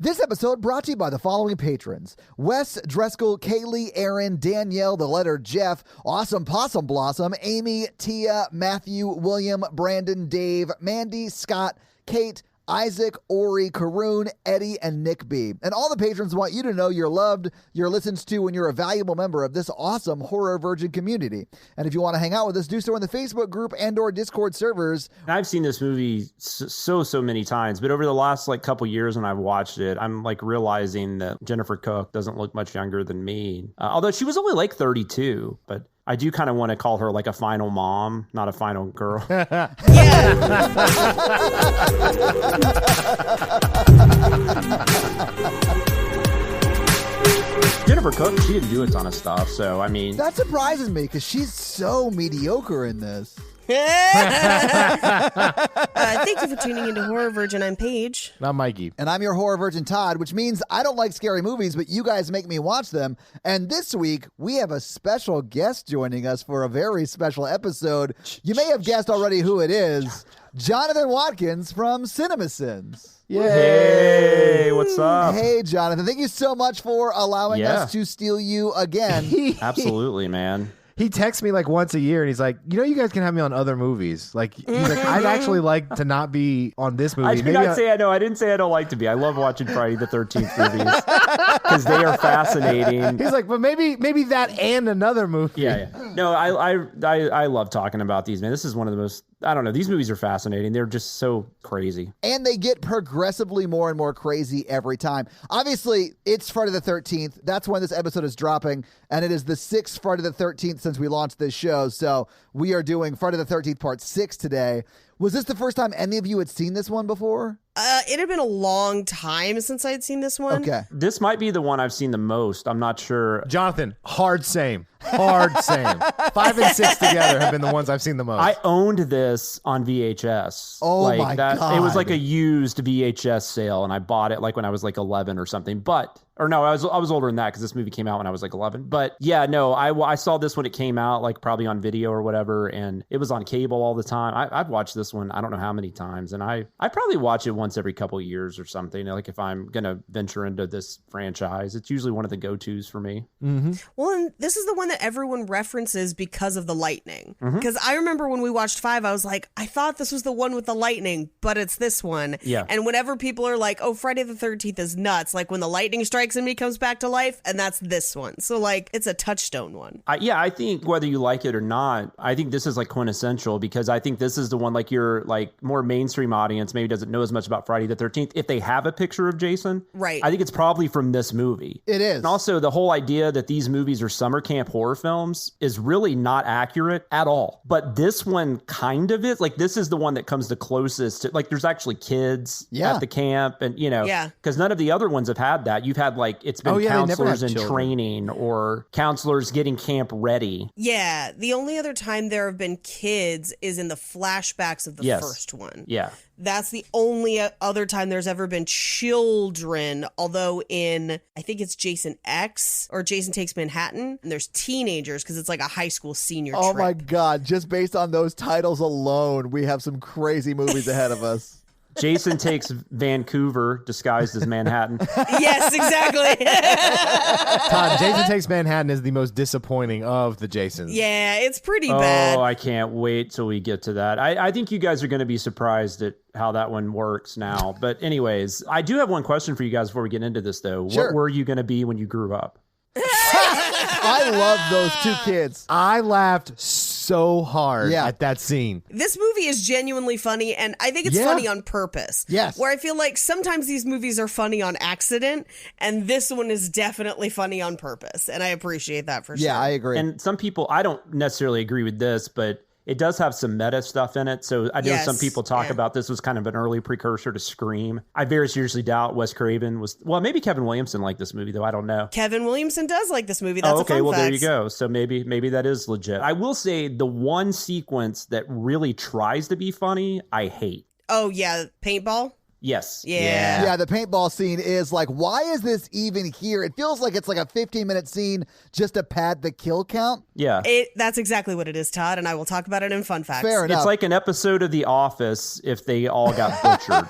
This episode brought to you by the following patrons: Wes, Dreskel, Kaylee, Aaron, Danielle, the letter Jeff, Awesome Possum Blossom, Amy, Tia, Matthew, William, Brandon, Dave, Mandy, Scott, Kate, Isaac, Ori, Karoon, Eddie, and Nick B. And all the patrons want you to know you're loved, you're listened to, and you're a valuable member of this awesome Horror Virgin community. And if you want to hang out with us, do so in the Facebook group and or Discord servers. I've seen this movie so many times, but over the last couple years when I've watched it, I'm realizing that Jennifer Cook doesn't look much younger than me. Although she was only 32, but I do kind of want to call her a final mom, not a final girl. Jennifer Cook, she didn't do a ton of stuff, so I mean... That surprises me, because she's so mediocre in this. Thank you for tuning into Horror Virgin. I'm Paige. I'm Mikey. And I'm your Horror Virgin Todd, which means I don't like scary movies, but you guys make me watch them. And this week, we have a special guest joining us for a very special episode. You may have guessed already who it is. Jonathan Watkins from CinemaSins. Yay! Hey, what's up? Hey, Jonathan. Thank you so much for allowing us to steal you again. Absolutely, man. He texts me once a year and he's like, you guys can have me on other movies. He's like, I'd actually like to not be on this movie. I didn't say I don't like to be. I love watching Friday the 13th movies because they are fascinating. He's like, but maybe that and another movie. Yeah. No, I love talking about these, man. This is one of the most, I don't know, these movies are fascinating. They're just so crazy. And they get progressively more and more crazy every time. Obviously, it's Friday the 13th. That's when this episode is dropping. And it is the 6th Friday the 13th since we launched this show. So we are doing Friday the 13th part 6 today. Was this the first time any of you had seen this one before? It had been a long time since I'd seen this one. Okay. This might be the one I've seen the most. I'm not sure. Jonathan, hard same. 5 and 6 together have been the ones I've seen the most. I owned this on VHS. Oh my God. It was a used VHS sale, and I bought it when I was 11 or something. I was older than that because this movie came out when I was 11. But yeah, no, I saw this when it came out, probably on video or whatever, and it was on cable all the time. I've watched this one I don't know how many times, and I probably watch it once every couple of years or something. If I'm gonna venture into this franchise, it's usually one of the go-tos for me. Mm-hmm. Well, and this is the one that everyone references because of the lightning. Because I remember when we watched 5, I was like, I thought this was the one with the lightning, but it's this one. Yeah. And whenever people are like, oh, Friday the 13th is nuts, when the lightning strikes and he comes back to life, and that's this one. So it's a touchstone one. I think whether you like it or not, I think this is quintessential because I think this is the one your more mainstream audience maybe doesn't know as much about Friday the 13th. If they have a picture of Jason, right? I think it's probably from this movie. It is. And also the whole idea that these movies are summer camp horror films is really not accurate at all. But this one kind of is. This is the one that comes the closest to there's actually kids at the camp and because none of the other ones have had that. You've had it's been counselors in training or counselors getting camp ready. Yeah. The only other time there have been kids is in the flashbacks of the first one. Yeah. That's the only other time there's ever been children, although in, I think it's Jason X or Jason Takes Manhattan, and there's teenagers because it's a high school senior trip. Oh my God. Just based on those titles alone, we have some crazy movies ahead of us. Jason Takes Vancouver disguised as Manhattan. Yes, exactly. Todd, Jason Takes Manhattan is the most disappointing of the Jasons. Yeah, it's pretty bad. Oh, I can't wait till we get to that. I think you guys are going to be surprised at how that one works now. But anyways, I do have one question for you guys before we get into this, though. Sure. What were you going to be when you grew up? I love those 2 kids. I laughed so hard at that scene. This movie is genuinely funny, and I think it's funny on purpose. Yes. Where I feel sometimes these movies are funny on accident, and this one is definitely funny on purpose, and I appreciate that for sure. Yeah, I agree. And some people, I don't necessarily agree with this, but it does have some meta stuff in it. So I know some people talk about this was kind of an early precursor to Scream. I very seriously doubt Wes Craven was, maybe Kevin Williamson liked this movie, though. I don't know. Kevin Williamson does like this movie. That's okay. a fun Well, fact. there you go. So maybe that is legit. I will say the one sequence that really tries to be funny, I hate. Oh, yeah. Paintball? Yes. Yeah. The paintball scene is why is this even here? It feels like it's a 15-minute scene just to pad the kill count. Yeah. That's exactly what it is, Todd, and I will talk about it in fun facts. Fair enough. It's like an episode of The Office if they all got butchered.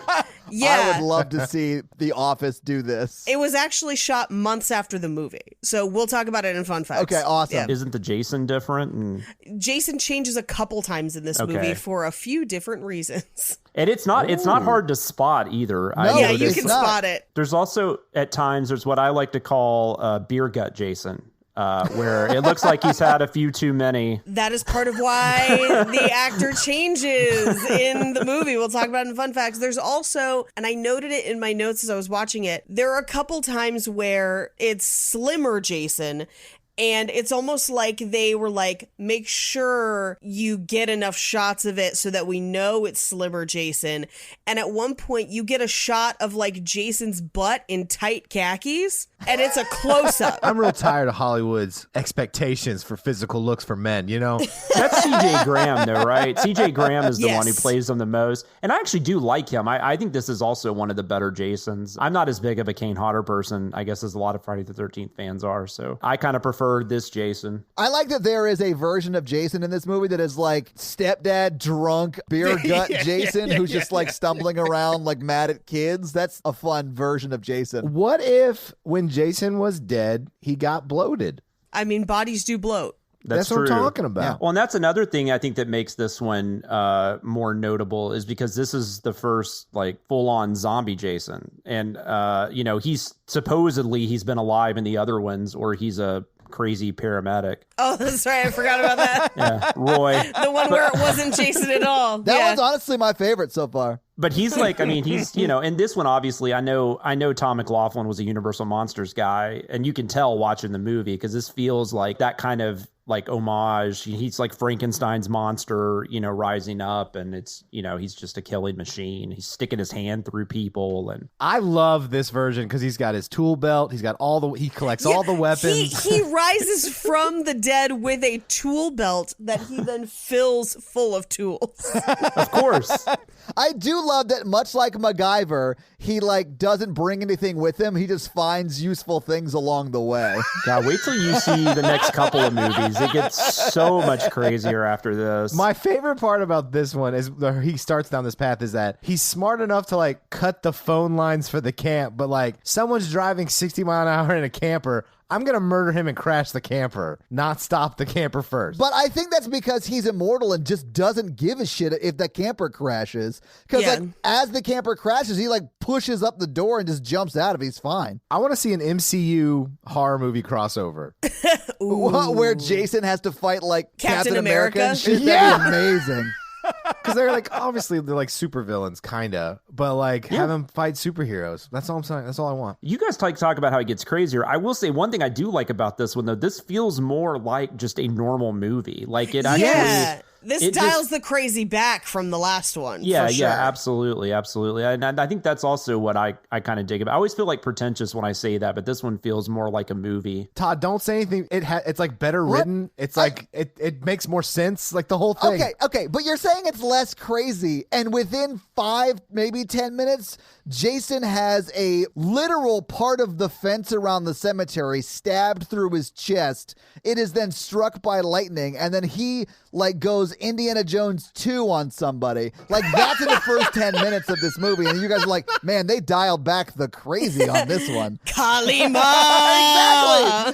Yeah. I would love to see The Office do this. It was actually shot months after the movie. So we'll talk about it in fun facts. Okay, awesome. Yeah. Isn't the Jason different? And Jason changes a couple times in this movie for a few different reasons. And it's not hard to spot either. No, Yeah, it you is can not. spot it. There's also at times there's what I like to call beer gut Jason, where it looks like he's had a few too many. That is part of why the actor changes in the movie. We'll talk about it in fun facts. There's also, and I noted it in my notes as I was watching it, there are a couple times where it's slimmer Jason. And it's almost like they were like, make sure you get enough shots of it so that we know it's slimmer Jason. And at one point, you get a shot of like Jason's butt in tight khakis, and it's a close-up. I'm real tired of Hollywood's expectations for physical looks for men, you know? That's CJ Graham, though, right? CJ Graham is the one who Yes. plays him the most. And I actually do like him. I think this is also one of the better Jasons. I'm not as big of a Kane Hodder person, I guess, as a lot of Friday the 13th fans are. So I kind of prefer this Jason. I like that there is a version of Jason in this movie that is like stepdad drunk beer gut Jason who's just like stumbling around like mad at kids. That's a fun version of Jason. What if when Jason was dead, he got bloated? I mean, bodies do bloat. That's what I'm true. talking about. Well, and that's another thing I think that makes this one more notable is because this is the first like full-on zombie Jason. And, he's been alive in the other ones, or he's a crazy paramedic. Oh, that's right. I forgot about that. Yeah, Roy. The one where it wasn't Jason at all. That one's honestly my favorite so far. But he's like, I mean, he's, in this one, obviously, I know Tom McLaughlin was a Universal Monsters guy, and you can tell watching the movie because this feels like that kind of like homage. He's like Frankenstein's monster, rising up, and it's, he's just a killing machine. He's sticking his hand through people. And I love this version because he's got his tool belt. He's got he collects all the weapons. He rises from the dead with a tool belt that he then fills full of tools. of course. I do love that, much like MacGyver, he like doesn't bring anything with him. He just finds useful things along the way. God, wait till you see the next couple of movies. It gets so much crazier after this. My favorite part about this one is he starts down this path is that he's smart enough to like cut the phone lines for the camp, but like someone's driving 60 mile an hour in a camper. I'm going to murder him and crash the camper, not stop the camper first. But I think that's because he's immortal and just doesn't give a shit if the camper crashes. Because like, as the camper crashes, he like pushes up the door and just jumps out of it. He's fine. I want to see an MCU horror movie crossover. Where Jason has to fight like Captain America and shit. Yeah. That'd be amazing. Because they're like, obviously, they're like supervillains, kind of. But like, have them fight superheroes. That's all I'm saying. That's all I want. You guys talk about how it gets crazier. I will say one thing I do like about this one, though. This feels more like just a normal movie. Like it actually... This dials the crazy back from the last one. Yeah, for sure. absolutely. And I think that's also what I kind of dig about. I always feel like pretentious when I say that, but this one feels more like a movie. Todd, don't say anything. It's like better written. It's like it makes more sense. Like the whole thing. Okay, but you're saying it's less crazy, and within 5, maybe 10 minutes, Jason has a literal part of the fence around the cemetery stabbed through his chest. It is then struck by lightning, and then he like goes Indiana Jones 2 on somebody. Like that's in the first 10 minutes of this movie, and you guys are like, man, they dialed back the crazy on this one. Kalima!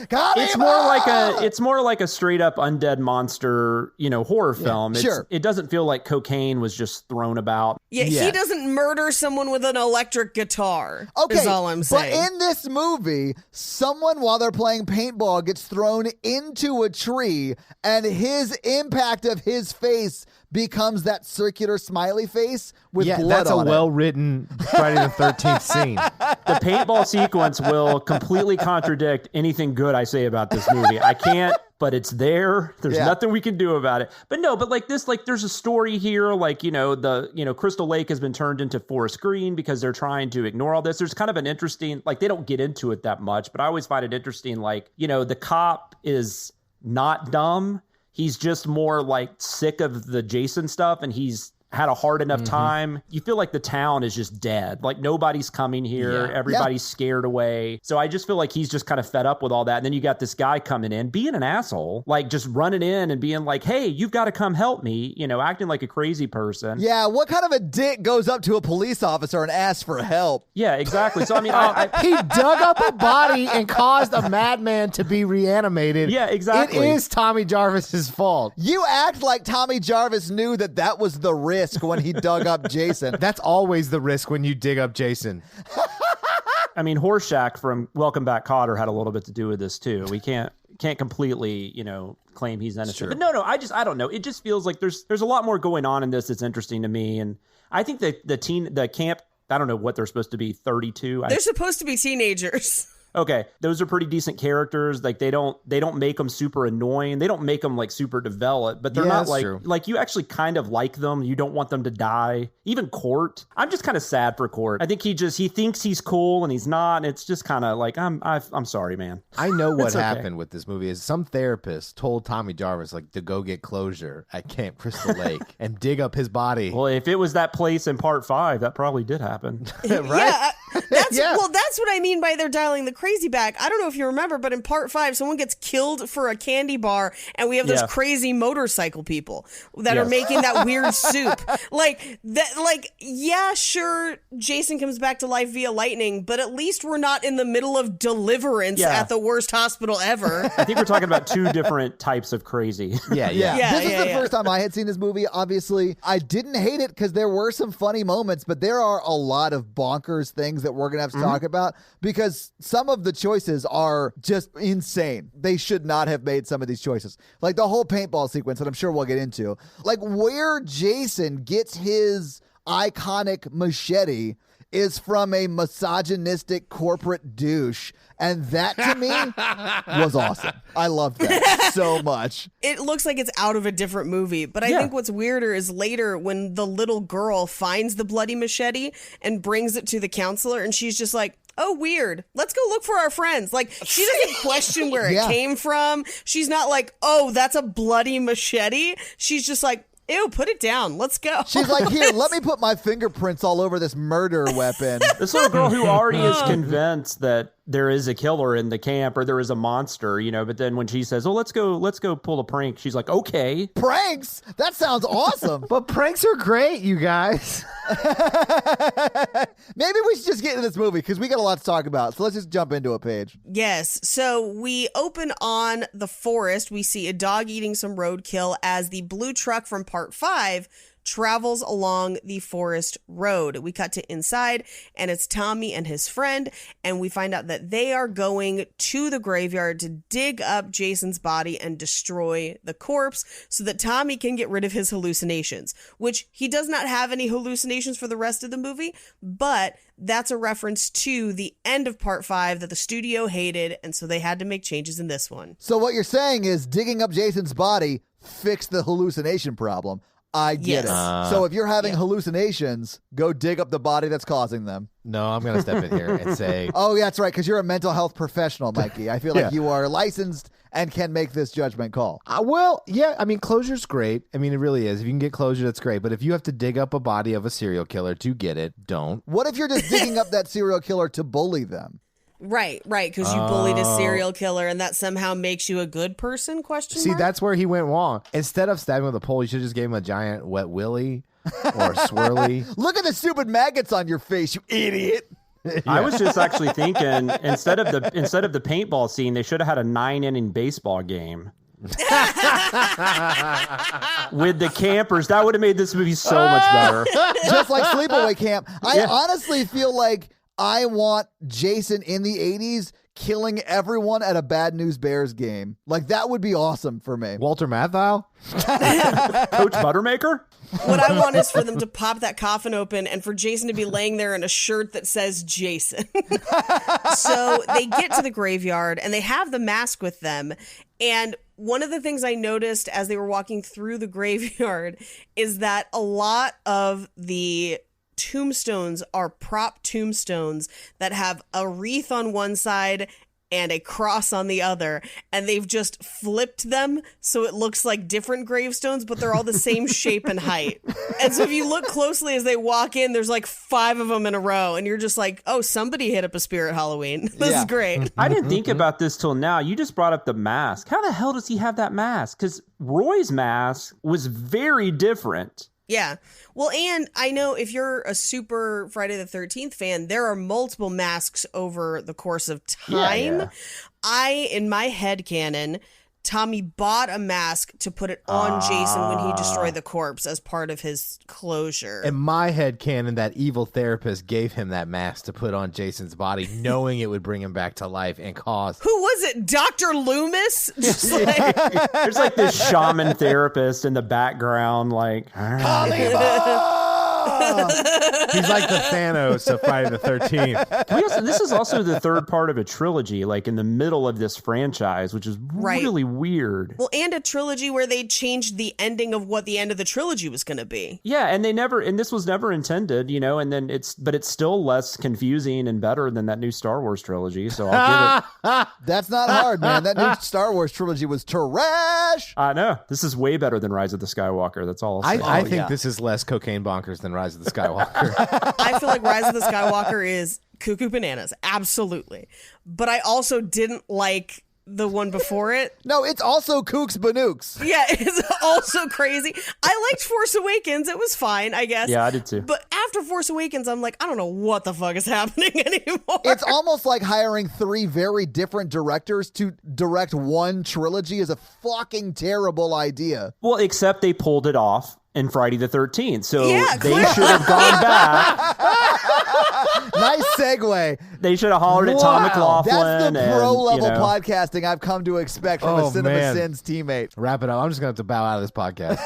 Exactly. Kalima! It's more like a straight up undead monster, horror film. Sure. It doesn't feel like cocaine was just thrown about. Yeah, he doesn't murder someone with an electric guitar. Is all I'm saying. But in this movie, someone while they're playing paintball gets thrown into a tree, and his impact of his face becomes that circular smiley face with blood on it. That's a well-written Friday the 13th scene. The paintball sequence will completely contradict anything good I say about this movie. I can't, but it's there. There's nothing we can do about it. But no, but like this, like there's a story here, like, Crystal Lake has been turned into Forest Green because they're trying to ignore all this. There's kind of an interesting, like they don't get into it that much, but I always find it interesting. Like, the cop is not dumb. He's just more like sick of the Jason stuff, and he's had a hard enough time. You feel like the town is just dead. Like nobody's coming here. Everybody's scared away. So I just feel like he's just kind of fed up with all that. And then you got this guy coming in, being an asshole, like just running in and being like, hey, you've got to come help me, acting like a crazy person. Yeah, what kind of a dick goes up to a police officer and asks for help? Yeah, exactly. So, I mean, he dug up a body and caused a madman to be reanimated. Yeah, exactly. It is Tommy Jarvis's fault. You act like Tommy Jarvis knew that was the risk when he dug up Jason. That's always the risk when you dig up Jason. I mean, Horseshack from Welcome Back, Kotter had a little bit to do with this too. We can't completely, claim he's innocent. Sure. But no, I don't know. It just feels like there's a lot more going on in this that's interesting to me. And I think that the camp, I don't know what they're supposed to be, 32. They're supposed to be teenagers. Okay, those are pretty decent characters. Like they don't make them super annoying. They don't make them like super developed, but they're not like you actually kind of like them. You don't want them to die. Even Court, I'm just kind of sad for Court. I think he thinks he's cool and he's not. And it's just kind of like I'm sorry, man. I know what happened with this movie is some therapist told Tommy Jarvis like to go get closure at Camp Crystal Lake and dig up his body. Well, if it was that place in part 5, that probably did happen. Right? Well, that's what I mean by they're dialing the crazy back. I don't know if you remember, but in part 5, someone gets killed for a candy bar, and we have those crazy motorcycle people that are making that weird soup. Sure, Jason comes back to life via lightning, but at least we're not in the middle of Deliverance at the worst hospital ever. I think we're talking about 2 different types of crazy. Yeah. This is the first time I had seen this movie. Obviously, I didn't hate it because there were some funny moments, but there are a lot of bonkers things that we're going to have to talk about because some of the choices are just insane. They should not have made some of these choices. Like the whole paintball sequence that I'm sure we'll get into. Like where Jason gets his iconic machete is from a misogynistic corporate douche. And that to me was awesome. I loved that so much. It looks like it's out of a different movie. But I think what's weirder is later when the little girl finds the bloody machete and brings it to the counselor and she's just like, oh, weird. Let's go look for our friends. Like, she doesn't question where it came from. She's not like, oh, that's a bloody machete. She's just like, ew, put it down. Let's go. She's like, here, let me put my fingerprints all over this murder weapon. This little girl who already is convinced that there is a killer in the camp or there is a monster, but then when she says, oh, let's go pull a prank, she's like, okay. Pranks? That sounds awesome. But pranks are great, you guys. Maybe we should just get into this movie because we got a lot to talk about. So let's just jump into a page. Yes. So we open on the forest. We see a dog eating some roadkill as the blue truck from part 5 travels along the forest road. We cut to inside and it's Tommy and his friend, and we find out that they are going to the graveyard to dig up Jason's body and destroy the corpse so that Tommy can get rid of his hallucinations, which he does not have any hallucinations for the rest of the movie, but that's a reference to the end of part 5 that the studio hated, and so they had to make changes in this one. So what you're saying is digging up Jason's body fixed the hallucination problem. I get it. So if you're having hallucinations, go dig up the body that's causing them. No, I'm going to step in here and say... Oh, yeah, that's right, because you're a mental health professional, Mikey. I feel like you are licensed and can make this judgment call. Closure's great. I mean, it really is. If you can get closure, that's great. But if you have to dig up a body of a serial killer to get it, don't. What if you're just digging up that serial killer to bully them? Right, because you bullied a serial killer and that somehow makes you a good person, See, that's where he went wrong. Instead of stabbing with a pole, you should just gave him a giant wet willy or swirly. Look at the stupid maggots on your face, you idiot. I was just actually thinking instead of the paintball scene, they should have had a 9-inning baseball game. With the campers. That would have made this movie so much better. Just like Sleepaway Camp. I honestly feel like I want Jason in the 80s killing everyone at a Bad News Bears game. Like, that would be awesome for me. Walter Matthau? Coach Buttermaker? What I want is for them to pop that coffin open and for Jason to be laying there in a shirt that says Jason. So they get to the graveyard and they have the mask with them. And one of the things I noticed as they were walking through the graveyard is that a lot of the tombstones are prop tombstones that have a wreath on one side and a cross on the other, and they've just flipped them so it looks like different gravestones, but they're all the same shape and height. And so if you look closely as they walk in, there's like 5 of them in a row, and you're just like, oh, somebody hit up a spirit Halloween. This is great. I didn't think about this till now. You just brought up the mask. How the hell does he have that mask? Because Roy's mask was very different. Yeah. Well, and I know if you're a super Friday the 13th fan, there are multiple masks over the course of time. Yeah. In my head canon, Tommy bought a mask to put it on Jason when he destroyed the corpse as part of his closure. In my head canon, that evil therapist gave him that mask to put on Jason's body, knowing it would bring him back to life and cause... Who was it? Dr. Loomis? Just like... There's like this shaman therapist in the background, like... He's like the Thanos of Friday the 13th. This is also the third part of a trilogy, like in the middle of this franchise, which is really weird. Well, and a trilogy where they changed the ending of what the end of the trilogy was going to be. Yeah, and this was never intended, and then it's still less confusing and better than that new Star Wars trilogy, so I'll give it. That's not hard, man. That new Star Wars trilogy was trash. I know. This is way better than Rise of the Skywalker. That's all I'll say. I think this is less cocaine bonkers than Rise of the Skywalker. I feel like Rise of the Skywalker is cuckoo bananas. Absolutely. But I also didn't like the one before it. No, it's also Kooks Banooks. Yeah, it's also crazy. I liked Force Awakens. It was fine, I guess. Yeah, I did too. But after Force Awakens, I'm like, I don't know what the fuck is happening anymore. It's almost like hiring 3 very different directors to direct one trilogy is a fucking terrible idea. Well, except they pulled it off in Friday the 13th. So Yeah, they clearly. should have gone back. Nice segue. They should have hollered at Tom McLaughlin. That's the pro-level and, podcasting I've come to expect from a Cinema Sins teammate. Wrap it up. I'm just going to have to bow out of this podcast.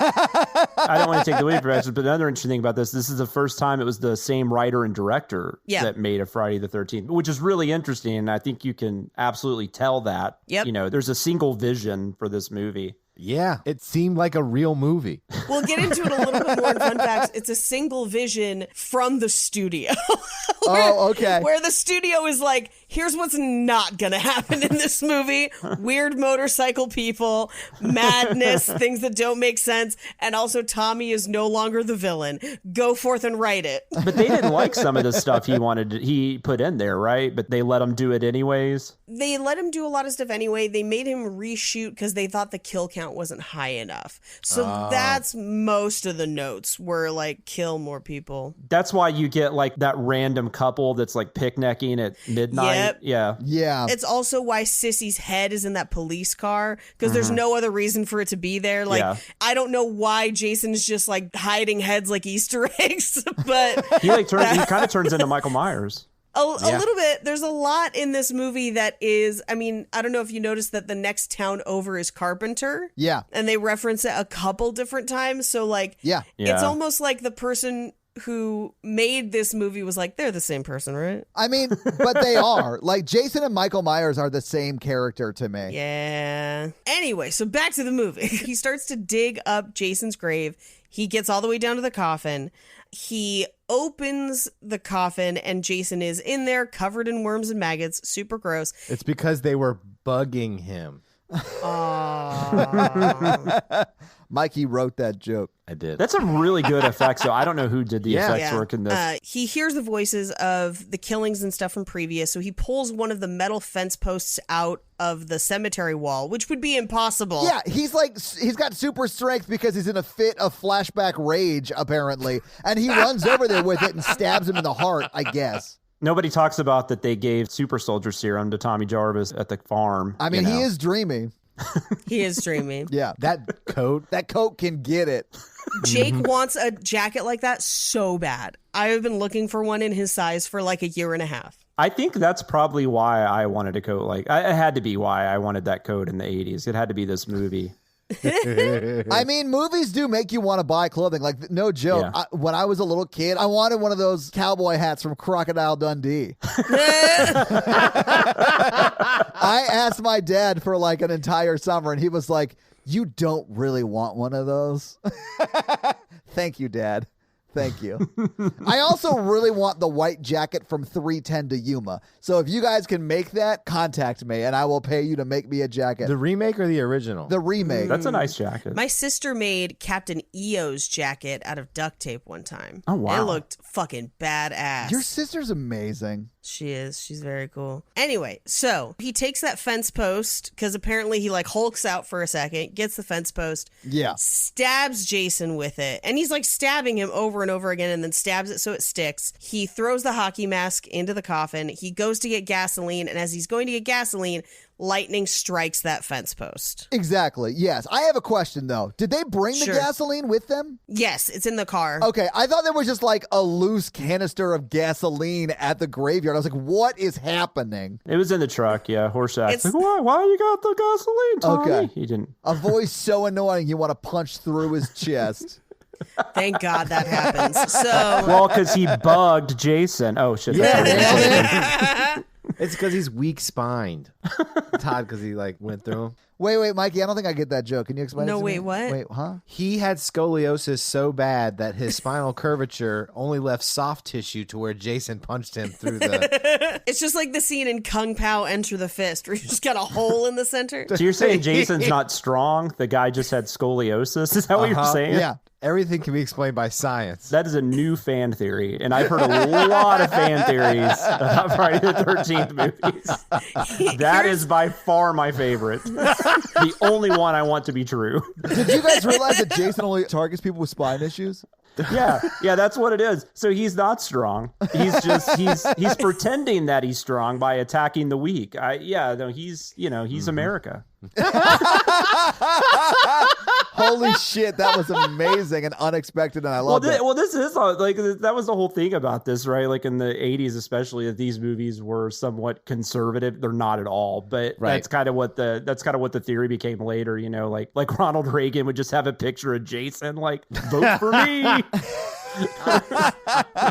I don't want to take the lead for it, but another interesting thing about this is the first time it was the same writer and director that made a Friday the 13th, which is really interesting. And I think you can absolutely tell that. Yep. There's a single vision for this movie. Yeah, it seemed like a real movie. We'll get into it a little bit more in fun facts. It's a single vision from the studio. Where the studio is like, here's what's not going to happen in this movie. Weird motorcycle people, madness, things that don't make sense. And also Tommy is no longer the villain. Go forth and write it. But they didn't like some of the stuff he put in there, right? But they let him do it anyways. They let him do a lot of stuff anyway. They made him reshoot because they thought the kill count wasn't high enough. So that's most of the notes were like, kill more people. That's why you get like that random couple that's like picnicking at midnight. Yep. Yeah. It's also why Sissy's head is in that police car because there's no other reason for it to be there. Like, I don't know why Jason's just like hiding heads like Easter eggs, but he kind of turns into Michael Myers. A little bit. There's a lot in this movie that is, I mean, I don't know if you noticed that the next town over is Carpenter. Yeah. And they reference it a couple different times. So like, it's almost like the person who made this movie was like, they're the same person, right? I mean, but they are. Like, Jason and Michael Myers are the same character to me. Yeah. Anyway, so back to the movie. He starts to dig up Jason's grave. He gets all the way down to the coffin. He opens the coffin and Jason is in there covered in worms and maggots. Super gross. It's because they were bugging him. Mikey wrote that joke. I did. That's a really good effect. So I don't know who did the effects work in this. He hears the voices of the killings and stuff from previous. So he pulls one of the metal fence posts out of the cemetery wall, which would be impossible. Yeah, he's got super strength because he's in a fit of flashback rage, apparently. And he runs over there with it and stabs him in the heart, I guess. Nobody talks about that they gave super soldier serum to Tommy Jarvis at the farm. I mean, he is dreamy. He is dreamy. Yeah. That coat can get it. Jake wants a jacket like that so bad. I have been looking for one in his size for like a year and a half. I think that's probably why I wanted a coat. Like, it had to be why I wanted that coat in the 80s. It had to be this movie. I mean, movies do make you want to buy clothing. Like, no joke. Yeah. When I was a little kid, I wanted one of those cowboy hats from Crocodile Dundee. I asked my dad for like an entire summer, and he was like, "You don't really want one of those?" Thank you, Dad. Thank you. I also really want the white jacket from 310 to Yuma. So if you guys can make that, contact me and I will pay you to make me a jacket. The remake or the original? The remake. That's a nice jacket. My sister made Captain EO's jacket out of duct tape one time. Oh, wow. It looked fucking badass. Your sister's amazing. She is. She's very cool. Anyway, so he takes that fence post because apparently he like hulks out for a second, gets the fence post, Yeah. stabs Jason with it. And he's like stabbing him over and over again and then stabs it so it sticks. He throws the hockey mask into the coffin. He goes to get gasoline. And as he's going to get gasoline, lightning strikes that fence post. Exactly. Yes. I have a question, though. Did they bring the Sure. gasoline with them? Yes, it's in the car. Okay. I thought there was just like a loose canister of gasoline at the graveyard. I was like, what is happening? It was in the truck, yeah. Horseshack. It's- Like, why you got the gasoline, Tommy? Okay. He didn't. A voice so annoying you want to punch through his chest. Thank God that happens. So Well, because he bugged Jason. Oh, shit. It's because he's weak-spined. Todd, because he like went through him. Wait, Mikey, I don't think I get that joke. Can you explain it No, to wait, me? what? Wait, huh? He had scoliosis so bad that his spinal curvature only left soft tissue to where Jason punched him through the... it's just like the scene in Kung Pao Enter the Fist where you just got a hole in the center. So you're saying Jason's not strong? The guy just had scoliosis? Is that what you're saying? Yeah. Everything can be explained by science. That is a new fan theory, and I've heard a lot of fan theories about Friday the 13th movies. That is by far my favorite. The only one I want to be true. Did you guys realize that Jason only targets people with spine issues? Yeah, that's what it is. So he's not strong. He's pretending that he's strong by attacking the weak. He's America. Holy shit, that was amazing and unexpected, and I love it. This is like that was the whole thing about this, right? Like in the 80s, especially, that these movies were somewhat conservative. They're not at all, but Right. that's kind of what the theory became later. You know, like Ronald Reagan would just have a picture of Jason, like, vote for me.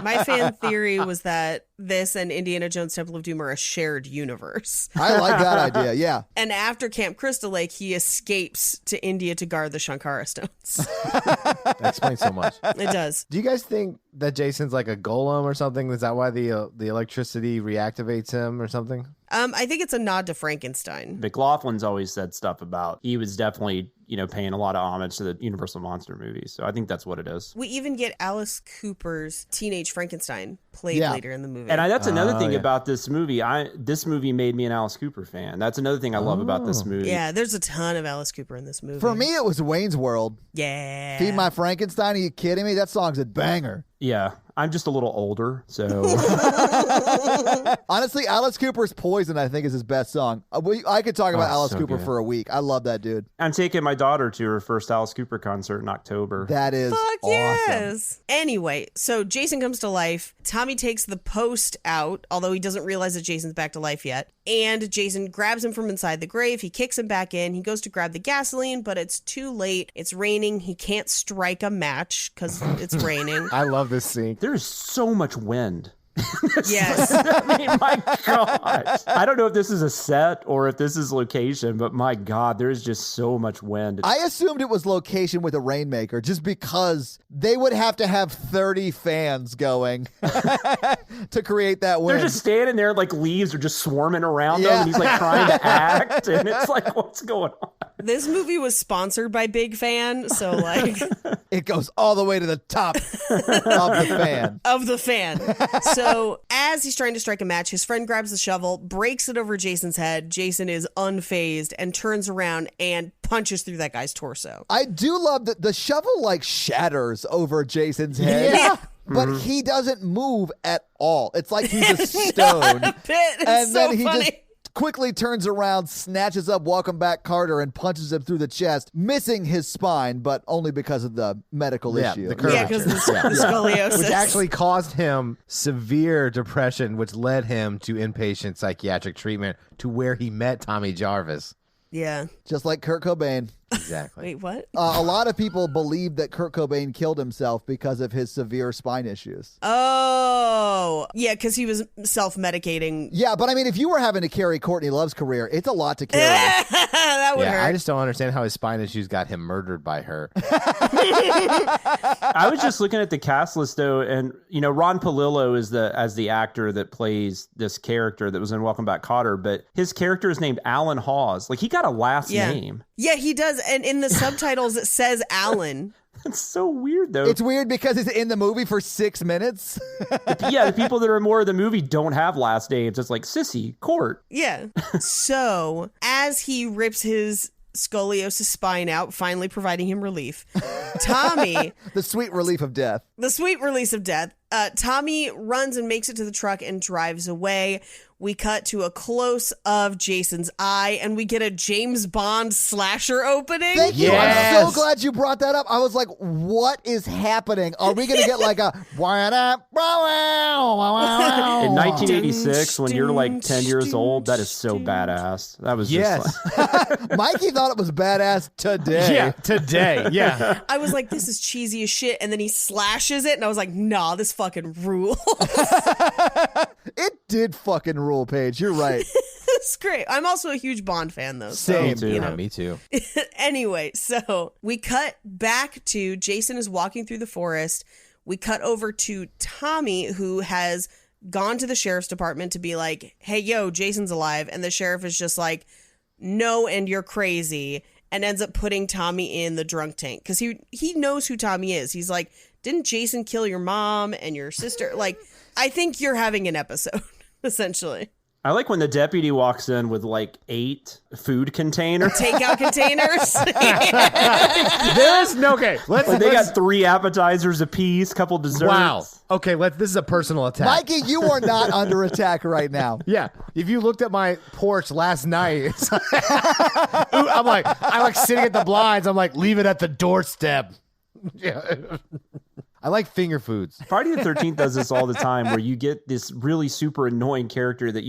My fan theory was that this and Indiana Jones Temple of Doom are a shared universe. I like that idea, yeah. And after Camp Crystal Lake, he escapes to India to guard the Shankara stones. That explains so much. It does. Do you guys think that Jason's like a golem or something? Is that why the electricity reactivates him or something? I think it's a nod to Frankenstein. McLaughlin's always said stuff about he was definitely, paying a lot of homage to the Universal Monster movies. So I think that's what it is. We even get Alice Cooper's Teenage Frankenstein played Yeah. later in the movie. And that's another thing yeah. about this movie. This movie made me an Alice Cooper fan. That's another thing I love about this movie. yeah, there's a ton of Alice Cooper in this movie. For me, it was Wayne's World. Yeah. Feed My Frankenstein, are you kidding me? That song's a banger. Yeah. I'm just a little older, so Honestly, Alice Cooper's Poison, I think, is his best song. I could talk about Alice so Cooper good. for a week. I love that dude. I'm taking my daughter to her first Alice Cooper concert in October. That is Fuck awesome. yes. Anyway, so Jason comes to life. Tommy takes the post out, although he doesn't realize that Jason's back to life yet. And Jason grabs him from inside the grave. He kicks him back in. He goes to grab the gasoline, but it's too late. It's raining. He can't strike a match because it's raining. I love this scene. There's so much wind. Yes. I mean, my God. I don't know if this is a set or if this is location, but my God, there's just so much wind. I assumed it was location with a rainmaker just because they would have to have 30 fans going to create that wind. They're just standing there like leaves are just swarming around Yeah. him, and he's like trying to act, and it's like, what's going on? This movie was sponsored by Big Fan, so like It goes all the way to the top of the fan. of the fan. So as he's trying to strike a match, his friend grabs the shovel, breaks it over Jason's head. Jason is unfazed and turns around and punches through that guy's torso. I do love that the shovel like shatters over Jason's head. Yeah. But he doesn't move at all. It's like he's a stone. Not a bit. It's And so then he funny. just quickly turns around, snatches up Welcome Back Carter, and punches him through the chest, missing his spine, but only because of the medical Yeah, issue. the curvature. Yeah, because the scoliosis. Which actually caused him severe depression, which led him to inpatient psychiatric treatment to where he met Tommy Jarvis. Yeah. Just like Kurt Cobain. Exactly. Wait, what? A lot of people believe that Kurt Cobain killed himself because of his severe spine issues. Oh, yeah, because he was self-medicating. Yeah, but I mean, if you were having to carry Courtney Love's career, it's a lot to carry. That would hurt. I just don't understand how his spine issues got him murdered by her. I was just looking at the cast list though, and Ron Palillo is as the actor that plays this character that was in Welcome Back, Kotter, but his character is named Alan Hawes. Like he got a last name. Yeah, he does, and in the subtitles it says Alan. That's so weird, though. It's weird because it's in the movie for 6 minutes. The people that are more of the movie don't have last names. It's like Sissy, Court. Yeah. So as he rips his scoliosis spine out, finally providing him relief, Tommy, The sweet relief of death. Tommy runs and makes it to the truck and drives away. We cut to a close of Jason's eye, and we get a James Bond slasher opening. Thank you. Yes. I'm so glad you brought that up. I was like, what is happening? Are we going to get like a... In 1986, when you're like 10 years old, that is so badass. That was just like... Mikey thought it was badass today. Yeah, today. Yeah. I was like, this is cheesy as shit, and then he slashes it, and I was like, nah, this fucking rules. It did fucking rule, Paige. You're right. It's great. I'm also a huge Bond fan, though. Same. So, Me too. Anyway, so we cut back to Jason is walking through the forest. We cut over to Tommy, who has gone to the sheriff's department to be like, hey, yo, Jason's alive. And the sheriff is just like, no, and you're crazy. And ends up putting Tommy in the drunk tank because he knows who Tommy is. He's like, didn't Jason kill your mom and your sister? Like, I think you're having an episode, essentially. I like when the deputy walks in with like 8 food containers. Takeout containers. There's no... Okay, They got 3 appetizers apiece, couple desserts. Wow. Okay, this is a personal attack. Mikey, you are not under attack right now. Yeah, if you looked at my porch last night, it's like, I'm like sitting at the blinds. I'm like, leave it at the doorstep. Yeah. I like finger foods. Friday the 13th does this all the time where you get this really super annoying character that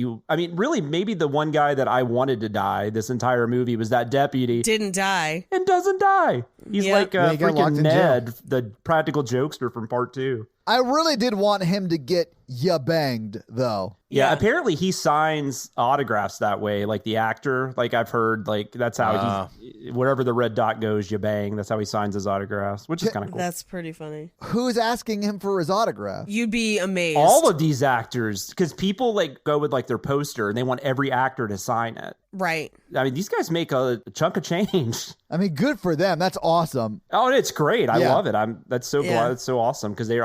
really maybe the one guy that I wanted to die this entire movie was that deputy. Didn't die. And doesn't die. He's Yep. like he got locked freaking in Ned, the practical jokester from part 2. I really did want him to get ya banged, though. Yeah, Yeah. apparently he signs autographs that way, like the actor. Like I've heard, like that's how he, wherever the red dot goes, you bang. That's how he signs his autographs, which is kind of cool. That's pretty funny. Who's asking him for his autograph? You'd be amazed. All of these actors, because people like go with like their poster and they want every actor to sign it. Right. I mean, these guys make a chunk of change. I mean, good for them. That's awesome. Oh, and it's great. I Yeah. love it. That's so Yeah. glad. It's so awesome because they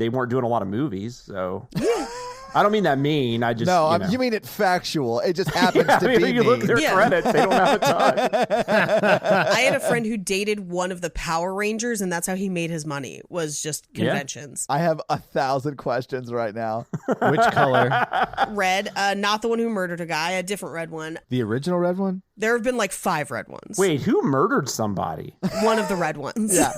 weren't doing a lot of movies. So I don't mean that mean. I just No, you know. you mean it factual. It just happens Yeah, to I mean, be you look me. at their Yeah. credits, they don't have a ton. I had a friend who dated one of the Power Rangers, and that's how he made his money, was just conventions. I have 1,000 questions right now. Which color? Red, not the one who murdered a guy, a different red one. The original red one? There have been like 5 red ones. Wait, who murdered somebody? One of the red ones. Yeah.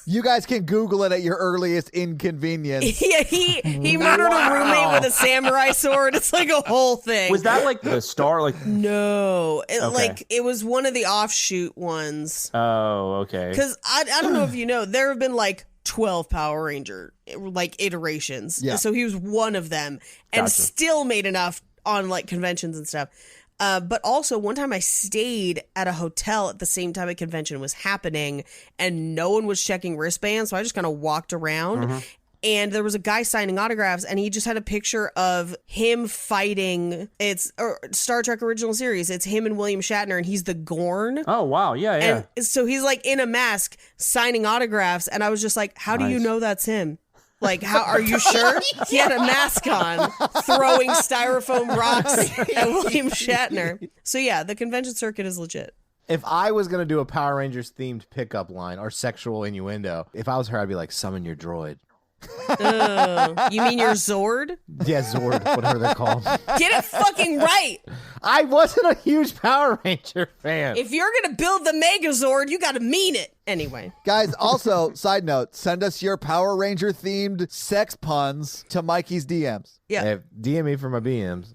You guys can Google it at your earliest inconvenience. Yeah, he murdered a roommate with a samurai sword. It's like a whole thing. Was that like the star? Like, No, Okay. it was one of the offshoot ones. oh, okay. Because I don't know if you know, there have been like 12 Power Ranger like iterations. Yeah. So he was one of them, and Gotcha. still made enough on like conventions and stuff. But also, one time I stayed at a hotel at the same time a convention was happening, and no one was checking wristbands, so I just kind of walked around. And there was a guy signing autographs, and he just had a picture of him fighting. It's Star Trek original series. It's him and William Shatner, and he's the Gorn. Oh, wow. Yeah, yeah. And so he's like in a mask signing autographs, and I was just like, how do you Nice. know that's him? Like, how are you sure? He had a mask on, throwing styrofoam rocks at William Shatner. So yeah, the convention circuit is legit. If I was going to do a Power Rangers themed pickup line or sexual innuendo, if I was her, I'd be like, summon your droid. You mean your Zord? Yeah, Zord, whatever they're called. Get it fucking right. I wasn't a huge Power Ranger fan. If you're gonna build the Megazord, you gotta mean it. Anyway. Guys, also, side note, send us your Power Ranger themed sex puns to Mikey's DMs. Yeah. Hey, DM me for my BMs.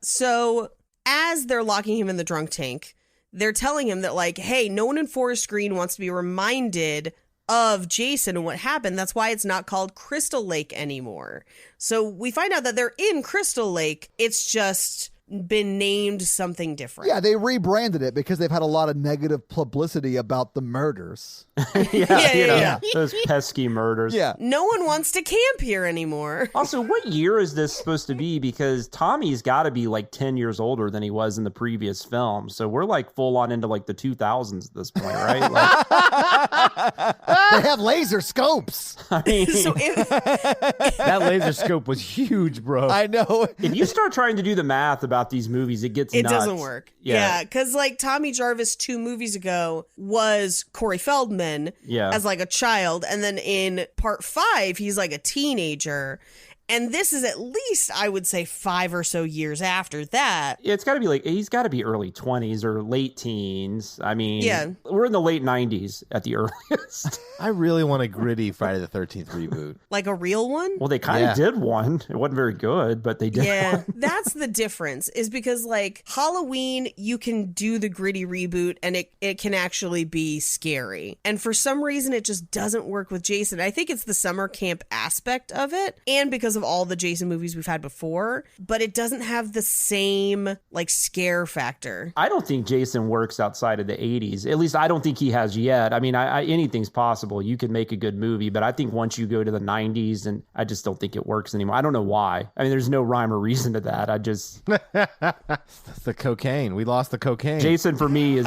So as they're locking him in the drunk tank, they're telling him that, like, hey, no one in Forest Green wants to be reminded of Jason and what happened. That's why it's not called Crystal Lake anymore. So we find out that they're in Crystal Lake. It's just been named something different. Yeah, they rebranded it because they've had a lot of negative publicity about the murders. Yeah. Those pesky murders. Yeah. No one wants to camp here anymore. Also, what year is this supposed to be? Because Tommy's got to be like 10 years older than he was in the previous film. So we're like full on into like the 2000s at this point, right? Like, They have laser scopes. I mean, So That laser scope was huge, bro. I know. if you start trying to do the math about these movies, it gets it nuts. doesn't work. Yeah, because like Tommy Jarvis 2 movies ago was Corey Feldman Yeah. as like a child. And then in part 5, he's like a teenager. And this is at least, I would say, 5 or so years after that. It's got to be like, he's got to be early 20s or late teens. I mean, Yeah. we're in the late 90s at the earliest. I really want a gritty Friday the 13th reboot. Like a real one? Well, they kind of did one. It wasn't very good, but they did Yeah, one. that's the difference, is because like Halloween, you can do the gritty reboot and it can actually be scary. And for some reason, it just doesn't work with Jason. I think it's the summer camp aspect of it, and because of all the Jason movies we've had before, but it doesn't have the same like scare factor. I don't think Jason works outside of the 80s. At least I don't think he has yet. I mean, anything's possible. You can make a good movie, but I think once you go to the 90s, and I just don't think it works anymore. I don't know why. I mean, there's no rhyme or reason to that. I just... That's the cocaine. We lost the cocaine. Jason for me is